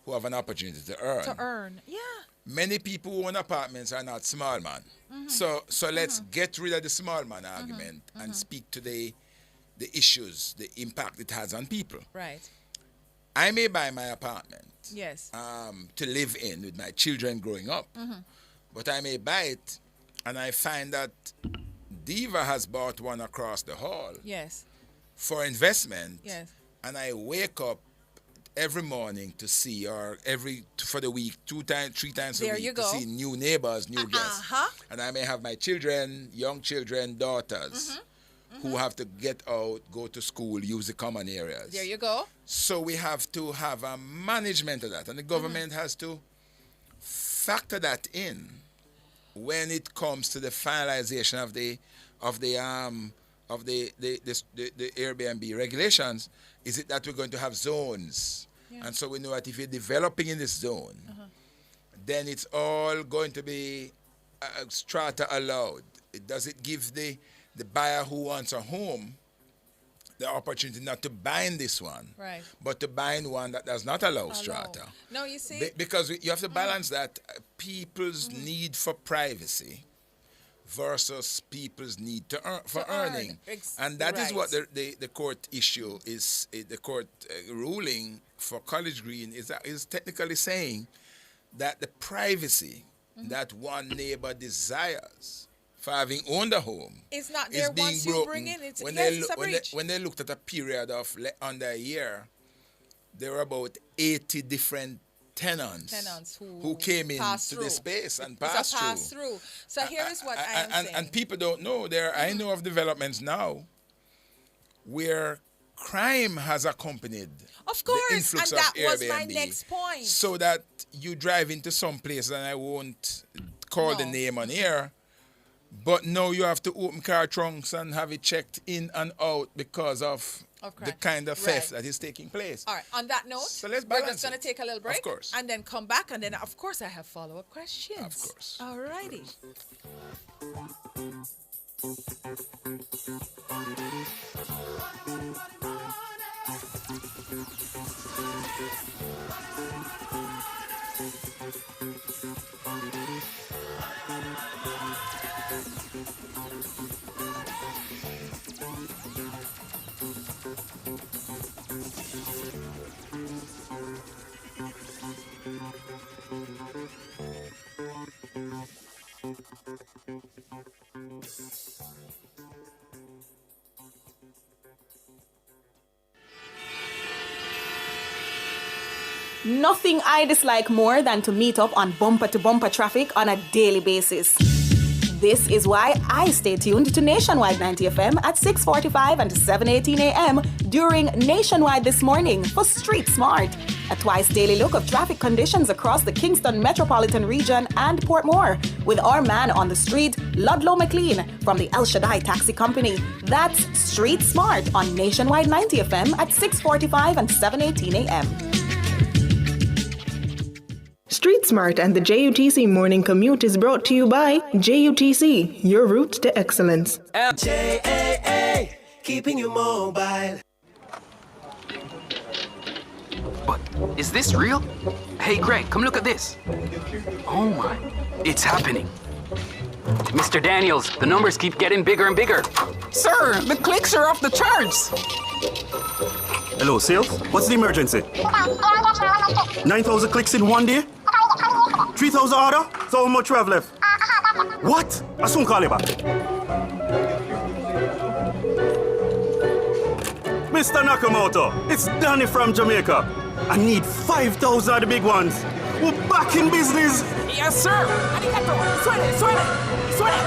who have an opportunity to earn. Yeah. Many people who own apartments are not small man. So let's get rid of the small man argument and speak to the issues, the impact it has on people. Right. I may buy my apartment. Yes. To live in with my children growing up. But I may buy it and I find that Diva has bought one across the hall. Yes. For investment. Yes. And I wake up every morning to see, or for the week, 2 times, 3 times a week to see new neighbors, new guests. And I may have my children, young children, daughters, who have to get out, go to school, use the common areas. There you go. So we have to have a management of that, and the government has to factor that in when it comes to the finalization of the Airbnb regulations. Is it that we're going to have zones? Yeah. And so we know that if you're developing in this zone, then it's all going to be strata allowed. Does it give the buyer who wants a home the opportunity not to bind this one, Right. but to bind one that does not allow strata. No, you see? Because you have to balance that people's need for privacy versus people's need for earning. And that is what the court issue is, the court ruling for College Green is technically saying that the privacy that one neighbor desires for having owned a home it's not is there being once you broken. bring in it. When, Yes, it's a breach. when they looked at a period of under a year, there were about 80 different tenants who came into the space and passed through. So here is what I am saying. And people don't know. I know of developments now where crime has accompanied of course, the influx and that of Airbnb. was my next point. So that you drive into some place, and I won't call the name on air, but now you have to open car trunks and have it checked in and out because of the kind of theft that is taking place. All right, on that note, so let's we're balance just going to take a little break. Of course. And then come back, and then, of course, I have follow-up questions. Of course. All righty. Nothing I dislike more than to meet up on bumper-to-bumper traffic on a daily basis. This is why I stay tuned to Nationwide 90 FM at 6:45 and 7:18 a.m. during Nationwide This Morning for Street Smart, a twice daily look of traffic conditions across the Kingston metropolitan region and Portmore, with our man on the street, Ludlow McLean from the El Shaddai Taxi Company. That's Street Smart on Nationwide 90 FM at 6:45 and 7:18 a.m. Street Smart and the JUTC Morning Commute is brought to you by JUTC, your route to excellence. JAA, keeping you mobile. But is this real? Hey, Greg, come look at this. Oh my, it's happening. Mr. Daniels, the numbers keep getting bigger and bigger. Sir, the clicks are off the charts. Hello, sales? What's the emergency? 9,000 clicks in one day? 3,000 order? So much we have left? What? I soon call you back. Mr. Nakamoto, it's Danny from Jamaica. I need 5,000 of the big ones. We're back in business. Yes, sir. Arigato. Suene.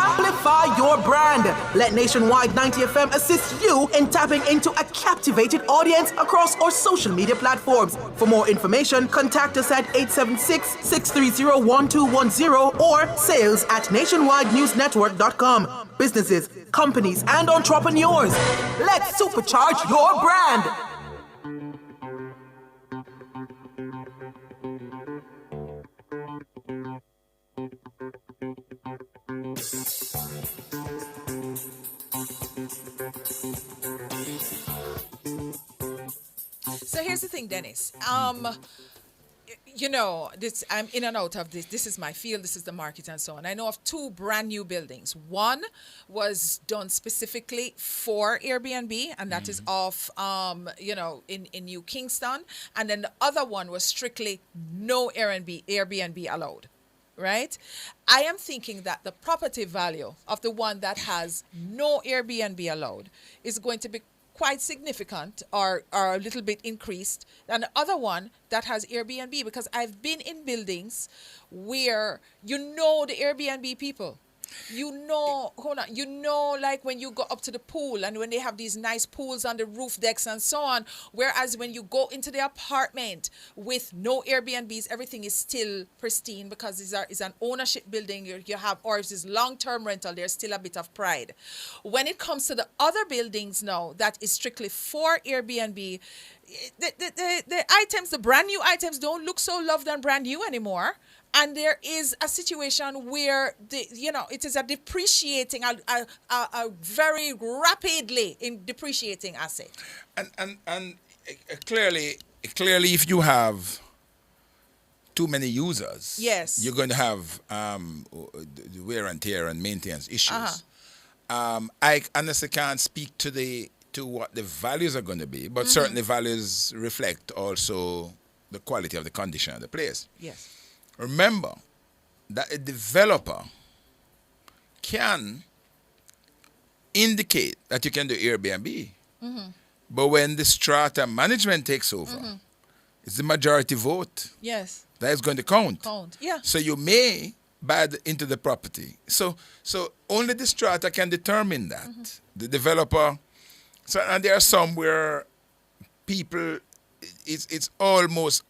Amplify your brand. Let Nationwide 90 FM assist you in tapping into a captivated audience across our social media platforms. For more information, contact us at 876-630-1210 or sales@nationwidenewsnetwork.com. Businesses, companies, and entrepreneurs, let's supercharge your brand. So here's the thing, Dennis. You know, I'm in and out of this. This is my field. This is the market and so on. I know of two brand new buildings. One was done specifically for Airbnb, and that is off, in New Kingston. And then the other one was strictly no Airbnb allowed. Right? I am thinking that the property value of the one that has no Airbnb allowed is going to be quite significant or a little bit increased than the other one that has Airbnb, because I've been in buildings where the Airbnb people. Like when you go up to the pool and when they have these nice pools on the roof decks and so on, whereas when you go into the apartment with no Airbnbs, everything is still pristine because it's an ownership building you have, or if it's long-term rental, there's still a bit of pride. When it comes to the other buildings now that is strictly for Airbnb, the items, the brand new items don't look so loved and brand new anymore. And there is a situation where it is a depreciating, a very rapidly in depreciating asset. And clearly, if you have too many users, yes, you're going to have wear and tear and maintenance issues. I honestly can't speak to what the values are going to be, but certainly values reflect also the quality of the condition of the place. Yes. Remember that a developer can indicate that you can do Airbnb, but when the strata management takes over, it's the majority vote. Yes. That is going to count. Yeah. So you may buy into the property. So only the strata can determine that. The developer. So, and there are some where people, it's almost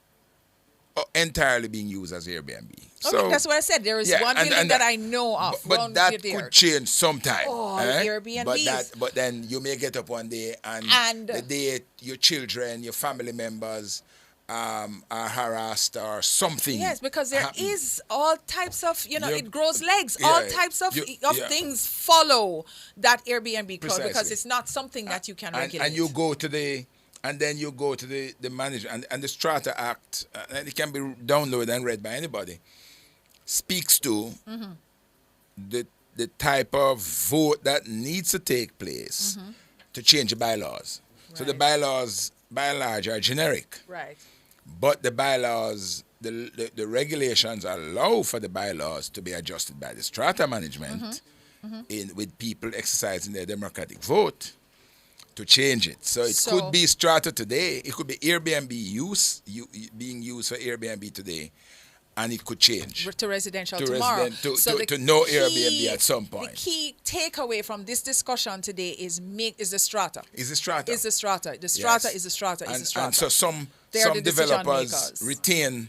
entirely being used as Airbnb. Okay, So that's what I said. There is one building that I know of. But that could change sometime. Oh, Airbnbs. But then you may get up one day and the day your children, your family members are harassed or something. Yes, because there happen. is all types of, it grows legs. Yeah, all types of things follow that Airbnb code because Precisely. it's not something that you can regulate. And you go to the manager and the Strata Act, and it can be downloaded and read by anybody, speaks to the type of vote that needs to take place to change the bylaws. Right. So the bylaws, by and large, are generic. Right. But the bylaws, the regulations allow for the bylaws to be adjusted by the strata management with people exercising their democratic vote to change it. So it could be strata today. It could be Airbnb being used for Airbnb today, and it could change to residential tomorrow. To no Airbnb at some point. The key takeaway from this discussion today is the strata. Is the strata. Is the strata. The strata Yes. is the strata. Is the strata. And so some developers retain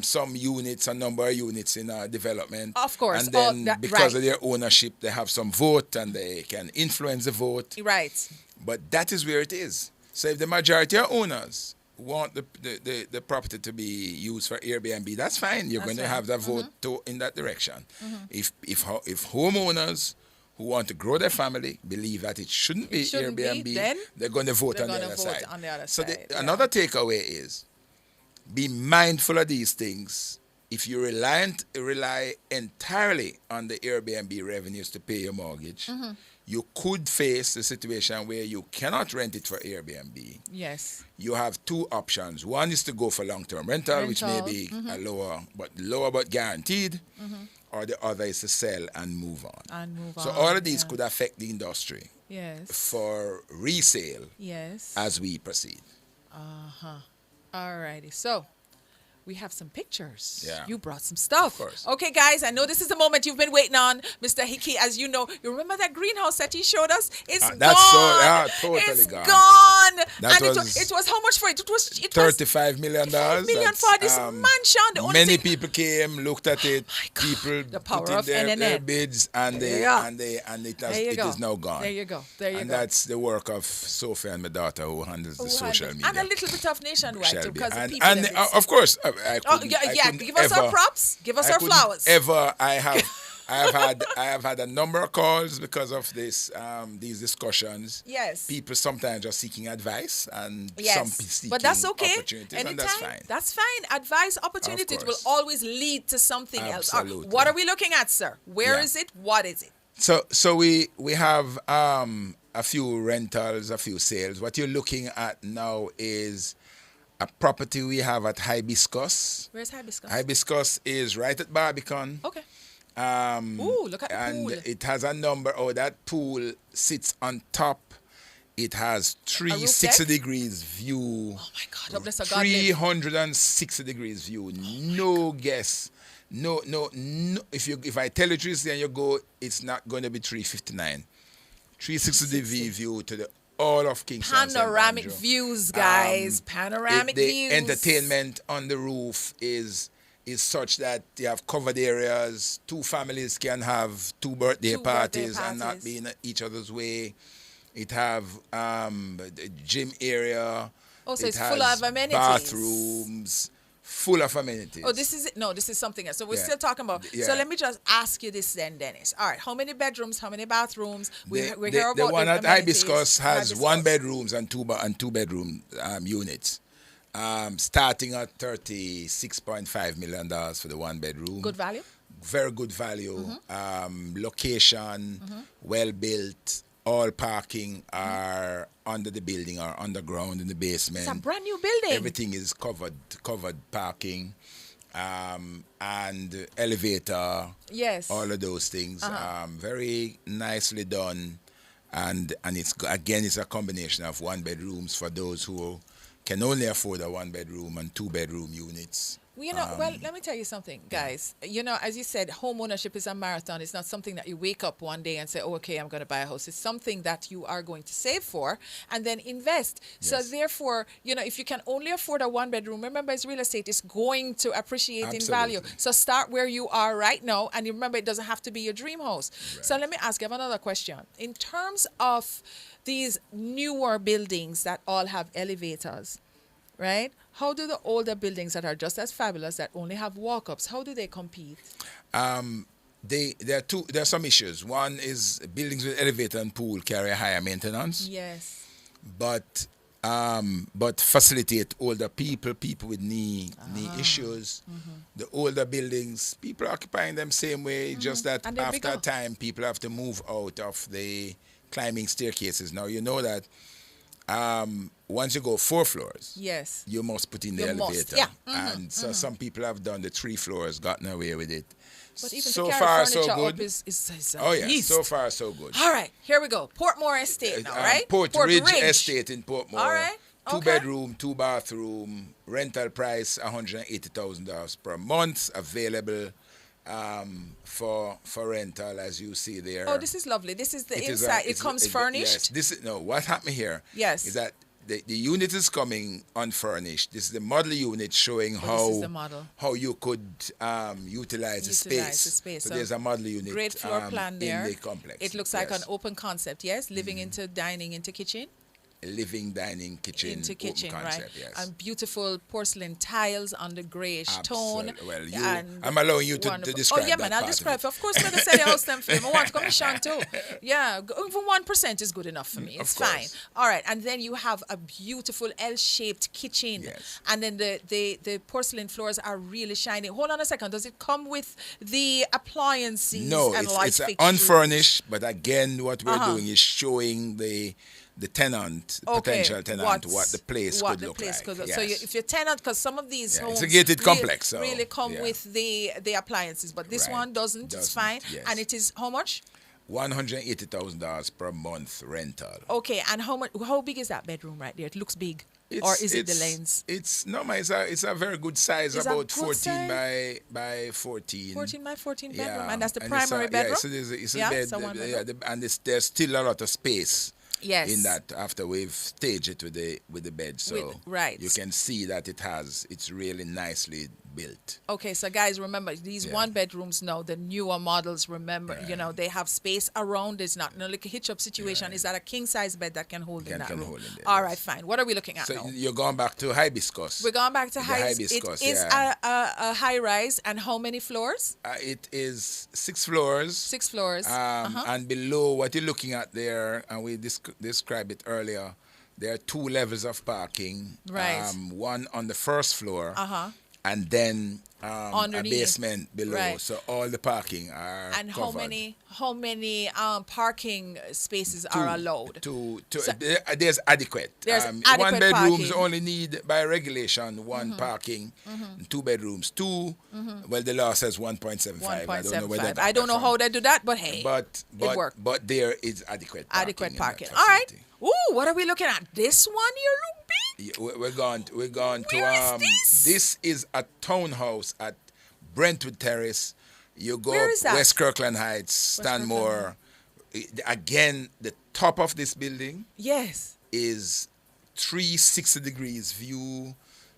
some units, a number of units in development. Of course. And then because of their ownership, they have some vote and they can influence the vote. Right. But that is where it is. So if the majority of owners want the property to be used for Airbnb, that's fine. You're going to have that vote in that direction. If homeowners who want to grow their family believe that it shouldn't be Airbnb, then they're going to vote on the other side. So side. Another takeaway is be mindful of these things. If you rely entirely on the Airbnb revenues to pay your mortgage, you could face a situation where you cannot rent it for Airbnb. Yes. You have two options. One is to go for long-term rental, which may be a lower but guaranteed, or the other is to sell and move on. So all of these could affect the industry. Yes. For resale. Yes. As we proceed. All righty. So we have some pictures. Yeah. You brought some stuff. Of course. Okay, guys, I know this is the moment you've been waiting on. Mr. Hickey, as you know, you remember that greenhouse that he showed us? It's gone. That's totally gone. It was how much for it? It was $35 million. $5 million for this mansion. Many people came, looked at it. People the power put in of their NNN. bids, and it is now gone. There you go. And that's the work of Sophie and my daughter, who handles the social media. And a little bit of nationwide too, because the people. And of course, give us our props. Give us our flowers. I have had a number of calls because of this these discussions. Yes. People sometimes just seeking advice and some seeking but that's okay. opportunities. Anytime, and that's fine. That's fine. Advice, opportunities will always lead to something else. Absolutely. What are we looking at, sir? Where is it? What is it? So we have a few rentals, a few sales. What you're looking at now is a property we have at Hibiscus. Where's Hibiscus? Hibiscus is right at Barbican. Okay. Look at the pool. And it has a number. That pool sits on top. It has 360 degrees view. Oh my God! Oh, bless God. 360 degrees view. No guess. No. If I tell you 360 and you go, it's not going to be 359. 360 degree view to the all of Kingston. Panoramic views, guys. Panoramic views. The entertainment on the roof is such that you have covered areas. Two families can have two birthday parties and not be in each other's way. It have the gym area. Oh, so it's full of amenities. Bathrooms, full of amenities. Oh, this is something else. So we're Yeah. still talking about. Yeah. So let me just ask you this then, Dennis. All right, how many bedrooms? How many bathrooms? We hear The about one at amenities. Hibiscus has Hibiscus. 1 bedrooms and two bedroom units, starting at $36.5 million for the 1 bedroom. Good value. Very good value. Location, well built. All parking are under the building or underground in the basement. It's a brand new building. Everything is covered parking, and elevator. Yes. All of those things. Very nicely done, and it's a combination of 1 bedrooms for those who can only afford a 1 bedroom and 2 bedroom units. Well, let me tell you something, guys. As you said, home ownership is a marathon. It's not something that you wake up one day and say, oh, okay, I'm going to buy a house. It's something that you are going to save for and then invest. Yes. So therefore, if you can only afford a 1 bedroom, remember, it's real estate, it's going to appreciate in value. So start where you are right now. And you remember, it doesn't have to be your dream house. Right. So let me ask you, I have another question. In terms of these newer buildings that all have elevators, right? How do the older buildings that are just as fabulous that only have walk-ups, how do they compete? There are some issues. One is buildings with elevator and pool carry a higher maintenance. Yes. But facilitate older people with knee issues. The older buildings, people are occupying them same way, just that after a time people have to move out of the climbing staircases. Now you know that once you go 4 floors, yes, you must put in the elevator. Yeah. And so some people have done the 3 floors, gotten away with it. But even so to carry far, furniture so good. up is oh yeah, beast. so far so good. All right, here we go. Portmore Estate now, right? Port Ridge Estate in Portmore. All right. 2 bedroom, 2 bathroom, rental price $180,000 per month, available for rental, as you see there. Oh, this is lovely. This is the inside. It comes furnished. Yes. What happened here? Yes. Is that the unit is coming unfurnished. This is the model unit showing how you could utilize the space. So there's a model unit. Great floor plan there. In the complex. It looks like an open concept. Yes, living into dining into kitchen. Living, dining, kitchen, into kitchen, concept, right? Yes. And beautiful porcelain tiles on the grayish tone. Well, I'm allowing you to describe. Oh yeah, man, I'll describe. Of course, I'm gonna say the house them for him. I want commission too. Yeah, even 1% is good enough for me. It's fine. All right, and then you have a beautiful L-shaped kitchen, and then the porcelain floors are really shiny. Hold on a second. Does it come with the appliances? No, and light it's fixtures? Unfurnished. But again, what we're doing is showing the potential tenant, what the place could look like. Yes. So if you're tenant, because some of these homes it's a gated complex, really come with the appliances, but this one doesn't. It's fine, and it is how much? $180,000 per month rental. Okay, and how big is that bedroom right there? It looks big. Or is it the lens? It's a very good size, about 14 by 14. 14 by 14 bedroom, and that's the primary bedroom. So it's a bed, and there's still a lot of space. Yes. In that, after we've staged it with the bed, so you can see that it's really nicely built. Okay, so guys, remember these 1 bedrooms now, the newer models. Remember, they have space around. It's not like a hitch up situation. Is that a king size bed that can hold in that room? All right, fine. What are we looking at now? So you're going back to Hibiscus. We're going back to Hibiscus. It is a high rise, and how many floors? It is 6 floors. 6 floors. And below what you're looking at there, and we described it earlier, there are 2 levels of parking. Right. One on the first floor. And then a basement below, so all the parking are and covered. how many parking spaces are allowed? There's adequate. There's adequate 1 bedrooms parking. only need by regulation 1 parking. 2 bedrooms 2. Well, the law says 1.75. I don't know whether I don't know how they do that, but hey, it works. But there is adequate parking. Adequate parking. All right. Ooh, what are we looking at? This one here look big. We're going to Where is this? This is a townhouse at Brentwood Terrace. You go Where up is that? West Kirkland Heights, Stanmore. Again, the top of this building is 360 degrees view,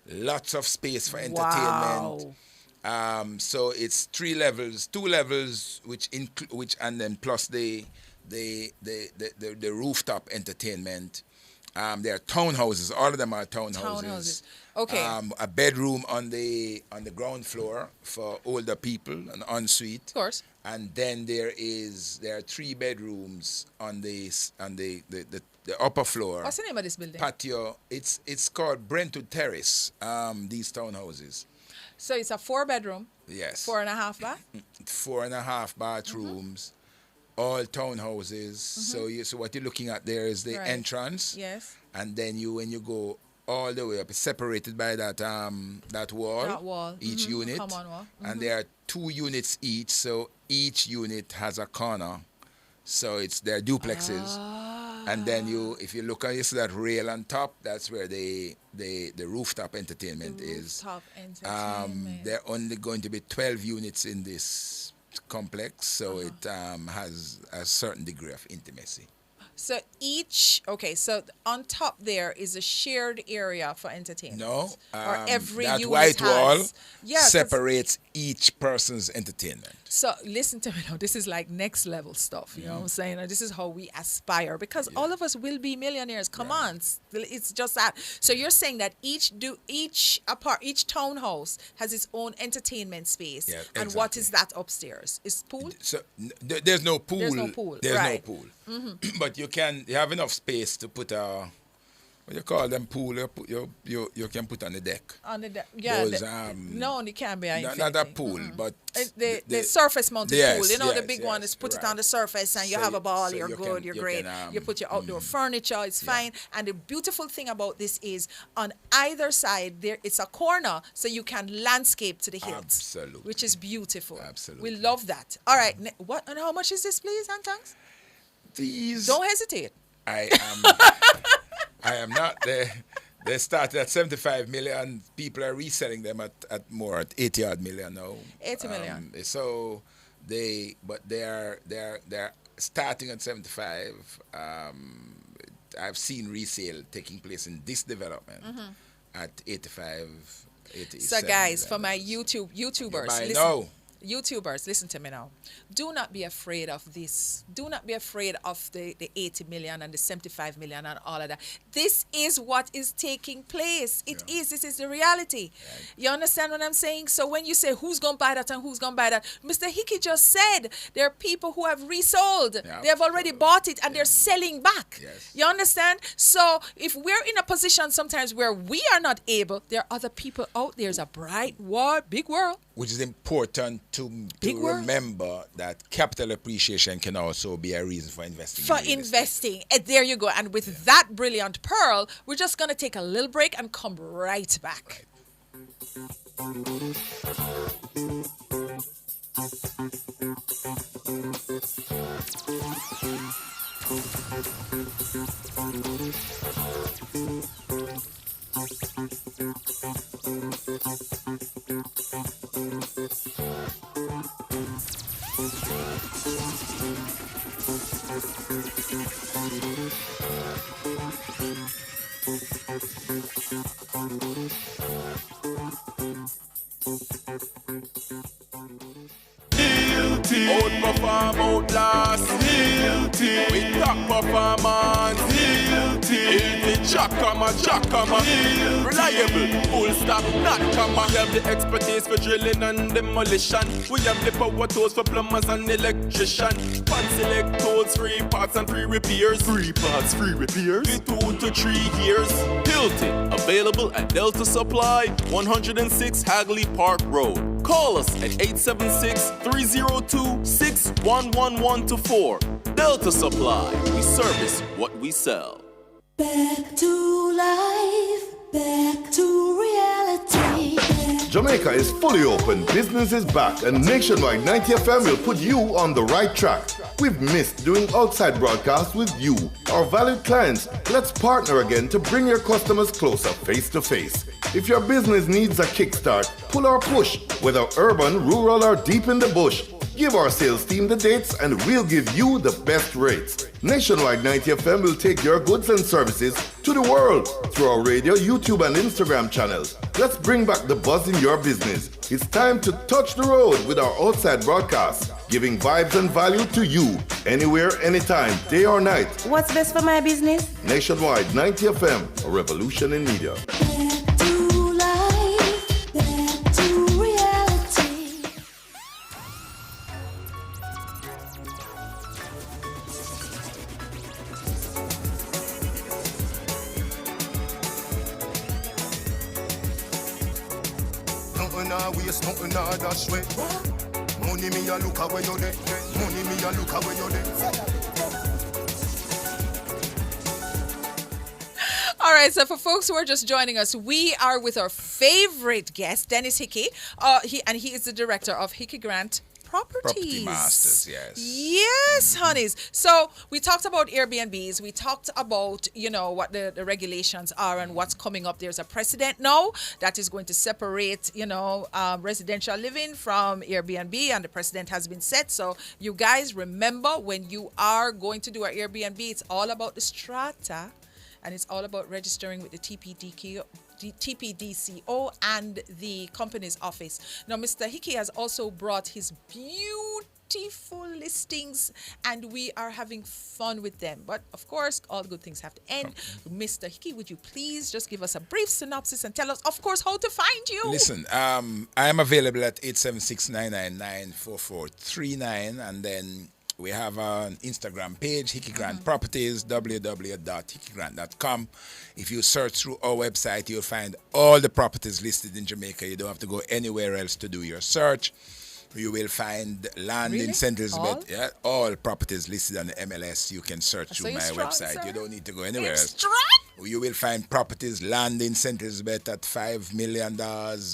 lots of space for entertainment. Wow. So it's 3 levels, 2 levels, which and then plus the rooftop entertainment. They are townhouses. All of them are townhouses. Townhouses. Okay. A bedroom on the ground floor for older people, an ensuite. Of course. And then there are 3 bedrooms on the upper floor. What's the name of this building? Patio. It's called Brentwood Terrace. These townhouses. So it's a 4-bedroom. Yes. 4.5 bath. 4.5 bathrooms. All townhouses. So what you're looking at there is the entrance. Yes. And then when you go all the way up, it's separated by that wall. That wall. Each unit. Common wall. And there are 2 units each, so each unit has a corner. So they're duplexes. And then if you look at you see that rail on top, that's where the rooftop entertainment is. Rooftop entertainment. There are only going to be 12 units in this complex, so it has a certain degree of intimacy. So so on top there is a shared area for entertainment. No, or every that unit white wall has, separates each person's entertainment. So listen to me now. This is like next level stuff. You know what I'm saying? And this is how we aspire, because all of us will be millionaires. Come on, it's just that. So you're saying that each townhouse has its own entertainment space. Yeah, exactly. And what is that upstairs? Is pool? So there's no pool. There's no pool. There's right. no pool. Mm-hmm. But you have enough space to put what you call them pool. You can put on the deck. On the deck, yeah. Those, no, it can't be. Not a pool, but the surface mounted pool. You know, the big one is put it on the surface and you have a ball. You're good. You're great. You put your outdoor furniture. It's fine. And the beautiful thing about this is on either side it's a corner, so you can landscape to the hills. Absolutely. Which is beautiful. Absolutely. We love that. All right. What and how much is this, please, Antangs? These. Don't hesitate. I am not there. They started at 75 million. People are reselling them at 80 odd million now. 80 million. So they're starting at 75. I've seen resale taking place in this development at 85, 87. So guys, for my YouTubers, YouTubers, listen to me now. Do not be afraid of this. Do not be afraid of the 80 million and the 75 million and all of that. This is what is taking place. It is. This is the reality. Right. You understand what I'm saying? So when you say who's going to buy that and who's going to buy that, Mr. Hickey just said there are people who have resold. Yeah. They have already bought it and they're selling back. Yes. You understand? So if we're in a position sometimes where we are not able, there are other people out there. There's a bright world, big world. Which is important to remember that capital appreciation can also be a reason for investing. There you go. And with that brilliant pearl, we're just going to take a little break and come right back. Outperform, outlast. With top performance. Chakama. Reliable, full stop, not comma. We have the expertise for drilling and demolition. We have the power tools for plumbers and electricians. Pan select tools, free parts and free repairs. 3 parts, free repairs. 2 to 3 years. Hilton, available at Delta Supply, 106 Hagley Park Road. Call us at 876-302-6111-4. Delta Supply, we service what we sell. Back to life, back to reality. Jamaica is fully open, business is back, and Nationwide 90 FM will put you on the right track. We've missed doing outside broadcasts with you, our valued clients. Let's partner again to bring your customers closer face to face. If your business needs a kickstart, pull or push, whether urban, rural, or deep in the bush. Give our sales team the dates and we'll give you the best rates. Nationwide 90 FM will take your goods and services to the world through our radio, YouTube, and Instagram channels. Let's bring back the buzz in your business. It's time to touch the road with our outside broadcasts. giving vibes and value to you anywhere, anytime, day or night. What's best for my business? Nationwide 90 FM, a revolution in media. To life, back to reality. Nothing I waste, nothing I dash way. Money me a look away you there. Money me a look away you there. All right, so for folks who are just joining us, we are with our favorite guest, Dennis Hickey. He is the director of Hickey Grant Properties. Property Masters, yes. Yes, honeys. So we talked about Airbnbs. We talked about, what the regulations are and what's coming up. There's a precedent now that is going to separate, residential living from Airbnb, and the precedent has been set. So you guys remember, when you are going to do an Airbnb, it's all about the strata, and it's all about registering with the TPDCO and the company's office. Now, Mr. Hickey has also brought his beautiful listings, and we are having fun with them. But, of course, all good things have to end. Mr. Hickey, would you please just give us a brief synopsis and tell us, of course, how to find you? Listen, I am available at 876-999-4439, and then we have an Instagram page, Hickey Grant Properties, www.hickeygrant.com. If you search through our website, you'll find all the properties listed in Jamaica. You don't have to go anywhere else to do your search. You will find land in St. Elizabeth. Yeah, all properties listed on the MLS. You can search through my website. Sir. You don't need to go anywhere else. You will find properties, land in St. Elizabeth at $5 million,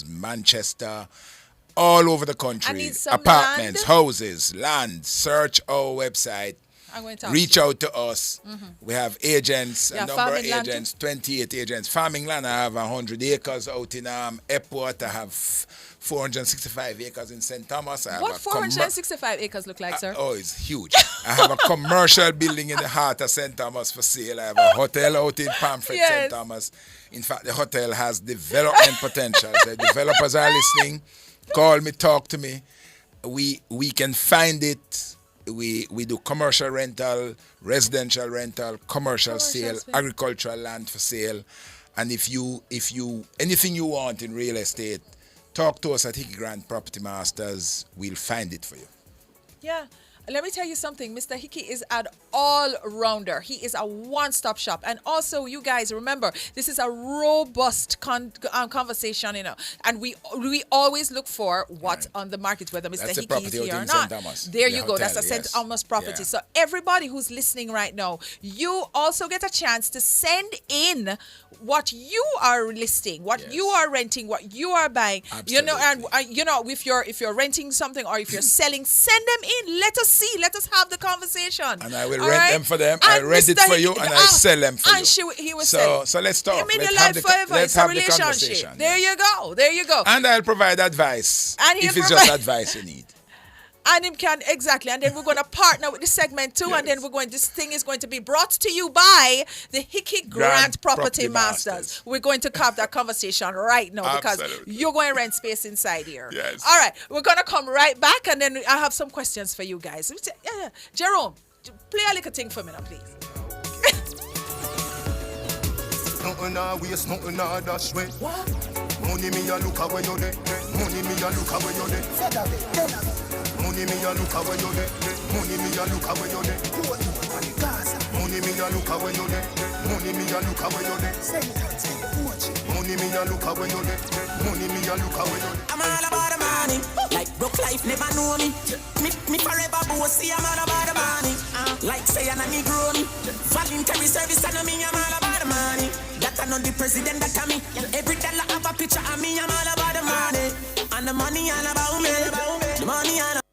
Manchester, all over the country, apartments, houses, land. Search our website. Reach out to us. We have agents, a number of agents, 28 agents. Farming land, I have 100 acres out in Epworth. I have 465 acres in St. Thomas. What 465 acres look like, sir? It's huge. I have a commercial building in the heart of St. Thomas for sale. I have a hotel out in Pamphlet, St. Thomas. In fact, the hotel has development potential. The developers are listening. Call me, talk to me. We can find it. We do commercial rental, residential rental, commercial sale, agricultural land for sale. And if you anything you want in real estate, talk to us at Hickey Grant Property Masters. We'll find it for you. Yeah. Let me tell you something. Mr. Hickey is an all-rounder. He is a one-stop shop. And also, you guys, remember, this is a robust conversation, and we always look for what's on the market, whether Mr. Hickey is here or not. There you go. That's a St. Thomas property. So everybody who's listening right now, you also get a chance to send in what you are listing, what you are renting, what you are buying. Absolutely. And if you're renting something or if you're selling, send them in. Let us see. Let us have the conversation. And I will rent them for them. I rent it for you and I sell them for you. He will so let's talk. Let's have the conversation. There you go. And I'll provide advice if it's just advice you need. And him can, exactly. And then we're going to partner with the segment too. Yes. And then this thing is going to be brought to you by the Hickey Grant Property Masters. We're going to have that conversation right now because you're going to rent space inside here. Yes. All right. We're going to come right back and then I have some questions for you guys. Yeah. Jerome, play a little thing for me now, please. Nothing I waste, nothing I dash way. Money me a look away you there. Money me a look away you there. Money me a look away you there. Money me a look away you there. Money me a look away you there. Money me a look away you there. Money me a look away you there. Money me a look away you there. I'm all about the money. Like broke life never know me. Me forever bossy. I'm all about the money. Like say I'm a Negro. Voluntary service and me. I'm all about the money. That I know the president that me. Every dollar have a picture of me. I'm all about the money. And the money all about me. The money all about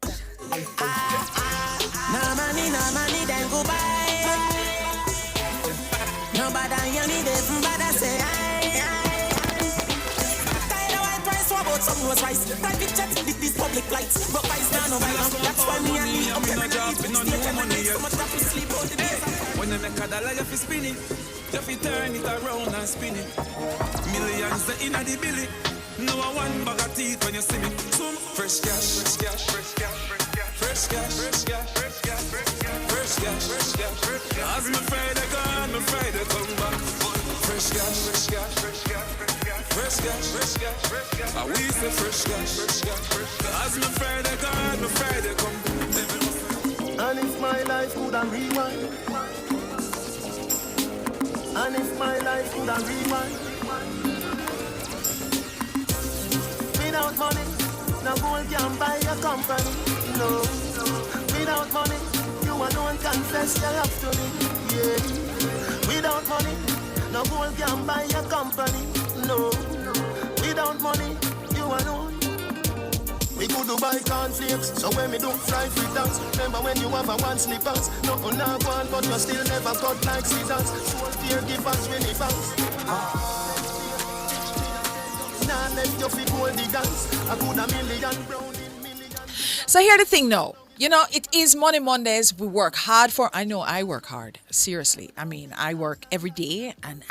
no money, then go buy. Nobody you need it, but I say tired of white price, what about some was rice? Private jet, this public flights, but price now no violence. That's why me and me, I'm gonna get no money. So much that we sleep all the days. When you make a dollar, you fi spin it. You fi turn it around and spin it. Millions the inna the billy. No one bag of teeth when you see me. Some fresh cash. Fresh cash, fresh cash, fresh cash, fresh cash, fresh cash, fresh cash. As my Friday gone, my Friday come back. Fresh cash, fresh cash, fresh cash, fresh cash, fresh cash, fresh cash. I we say fresh cash, fresh cash, fresh cash. As my Friday gone, my Friday come back. And if my life could have rewind, and if my life could have rewind, without money, no gold can buy a company. No, without money, you alone confess your love to me. Yeah, without money, no gold can buy a company. No, without money, you alone. We could do buy cornflakes, so when me do fry fritters. Remember when you have a one slippers. Nothing not one, but you still never cut like scissors. Soul caregivers, really fast. Nah, let your feet hold the dance. I could a million brown in million. So here's the thing now. You know, it is Money Mondays. We work hard for. I know I work hard. Seriously. I mean, I work every day, and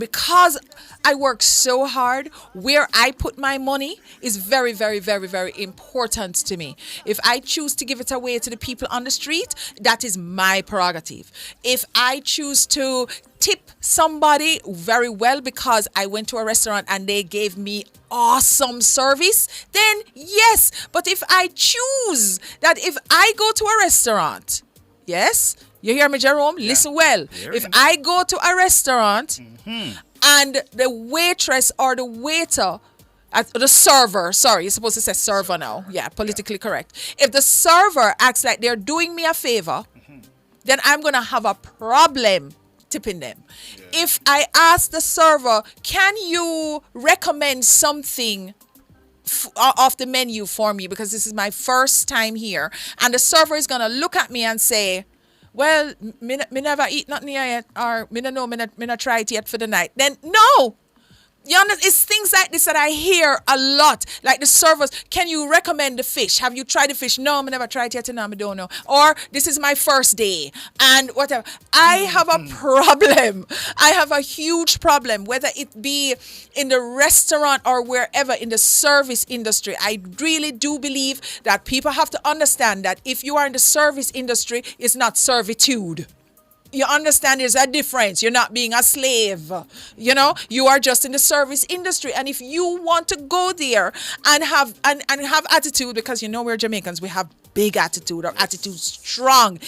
because I work so hard, where I put my money is very, very, very, very important to me. If I choose to give it away to the people on the street, that is my prerogative. If I choose to tip somebody very well because I went to a restaurant and they gave me awesome service, then yes. But if I choose that if I go to a restaurant, yes, you hear me, Jerome? Yeah. Listen well. If I go to a restaurant and the waitress or the waiter, the server, sorry, you're supposed to say server now. Yeah, politically correct. If the server acts like they're doing me a favor, then I'm going to have a problem tipping them. Yeah. If I ask the server, can you recommend something off the menu for me because this is my first time here, and the server is going to look at me and say, well, me never eat nothing here yet, or me no know, me not try it yet for the night, then no. You understand? It's things like this that I hear a lot. Like the servers, can you recommend the fish? Have you tried the fish? No, I never tried it yet, and I don't know. Or this is my first day, and whatever. I have a problem. I have a huge problem, whether it be in the restaurant or wherever in the service industry. I really do believe that people have to understand that if you are in the service industry, it's not servitude. You understand there's a difference. You're not being a slave. You know, you are just in the service industry. And if you want to go there and have attitude, because you know we're Jamaicans, we have big attitude or attitude strong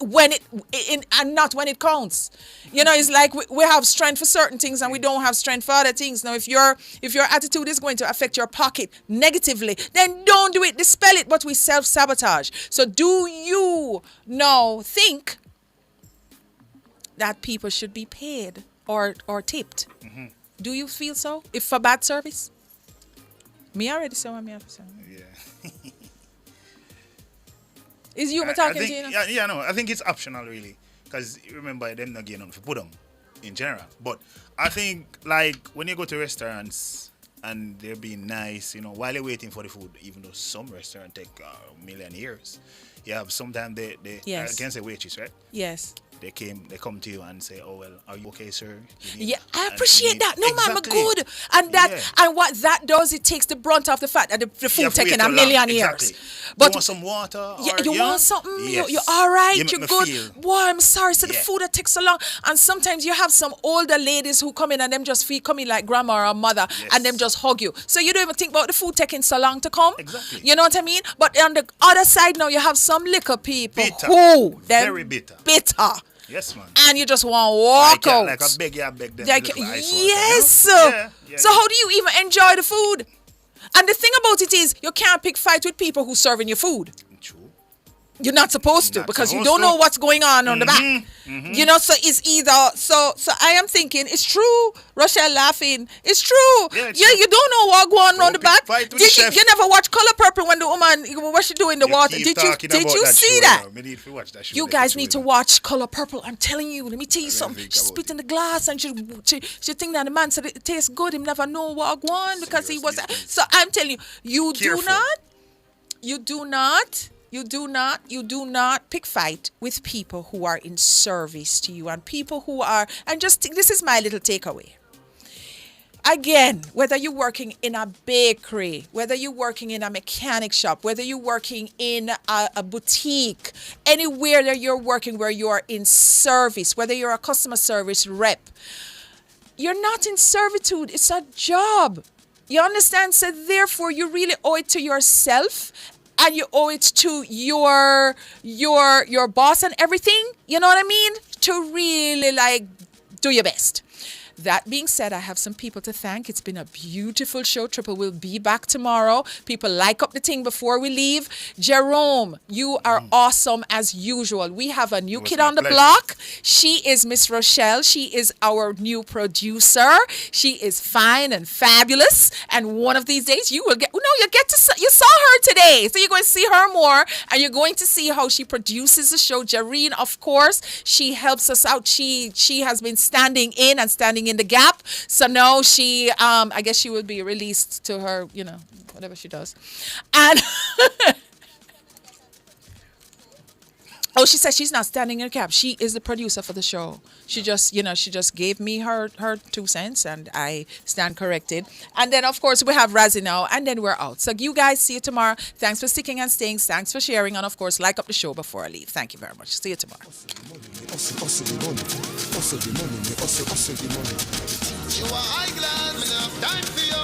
when and not when it counts. You know, it's like we have strength for certain things and we don't have strength for other things. Now, if your attitude is going to affect your pocket negatively, then don't do it, dispel it, but we self-sabotage. So do you now think that people should be paid or tipped? Do you feel so? If for bad service? Me already so I'm have to say. Yeah. Is you talking to you? Yeah, no. I think it's optional really. Because remember them not getting on for put them in general. But I think like when you go to restaurants and they're being nice, you know, while you're waiting for the food, even though some restaurants take a million years, you have sometimes they yes. I can't say waitress, right? Yes. They come to you and say, "Oh well, are you okay, sir?" Yeah, I appreciate that. No, man, I'm good. And and what that does, it takes the brunt off the fact that the food taking a million years. But you want some water? You want something? Yes. You're all right. You're good. Feel. Boy, I'm sorry. So the food that takes so long. And sometimes you have some older ladies who come in and them just come in like grandma or mother, and them just hug you. So you don't even think about the food taking so long to come. Exactly. You know what I mean? But on the other side now, you have some liquor people who very bitter. Yes, man. And you just want to walk out. Like I beg them. Like, yes. Yeah, so how do you even enjoy the food? And the thing about it is, you can't pick fight with people who serving you food. True. You're not supposed to because you don't know what's going on the back. You know, so it's either so I am thinking it's true. Rochelle laughing. It's true. Yeah, you don't know what going on the back. You never watch Color Purple when the woman what she do in the water. Did you see that? You guys need to watch Color Purple. I'm telling you. Let me tell you something. She spit in the glass and she think that the man said it tastes good. He never know what going on because he was. So I'm telling you, you do not pick fight with people who are in service to you and people who are, and just this is my little takeaway. Again, whether you're working in a bakery, whether you're working in a mechanic shop, whether you're working in a boutique, anywhere that you're working where you are in service, whether you're a customer service rep, you're not in servitude. It's a job. You understand? So therefore, you really owe it to yourself, and you owe it to your boss and everything. You know what I mean? To really like do your best. That being said, I have some people to thank. It's been a beautiful show. Triple will be back tomorrow. People like up the thing before we leave. Jerome, you are awesome as usual. We have a new kid on the block. She is Miss Rochelle. She is our new producer. She is fine and fabulous. And one of these days, you get to, you saw her today. So you're going to see her more, and you're going to see how she produces the show. Jareen, of course, she helps us out. She has been standing in the gap. So now she, I guess she will be released to her, whatever she does. And oh, she said she's not standing in the gap. She is the producer for the show. She just gave me her 2 cents, and I stand corrected. And then, of course, we have Razzie now, and then we're out. So you guys, see you tomorrow. Thanks for sticking and staying. Thanks for sharing. And, of course, like up the show before I leave. Thank you very much. See you tomorrow. You are high glass, me have time for you.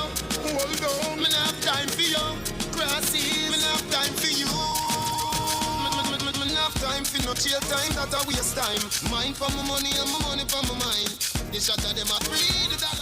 Hold on, me have time for you. Grassy, me have time for you. Me have time for no chill time, that a waste time. Mine for my money and my money for my mind. The shot of them a free, the dollar.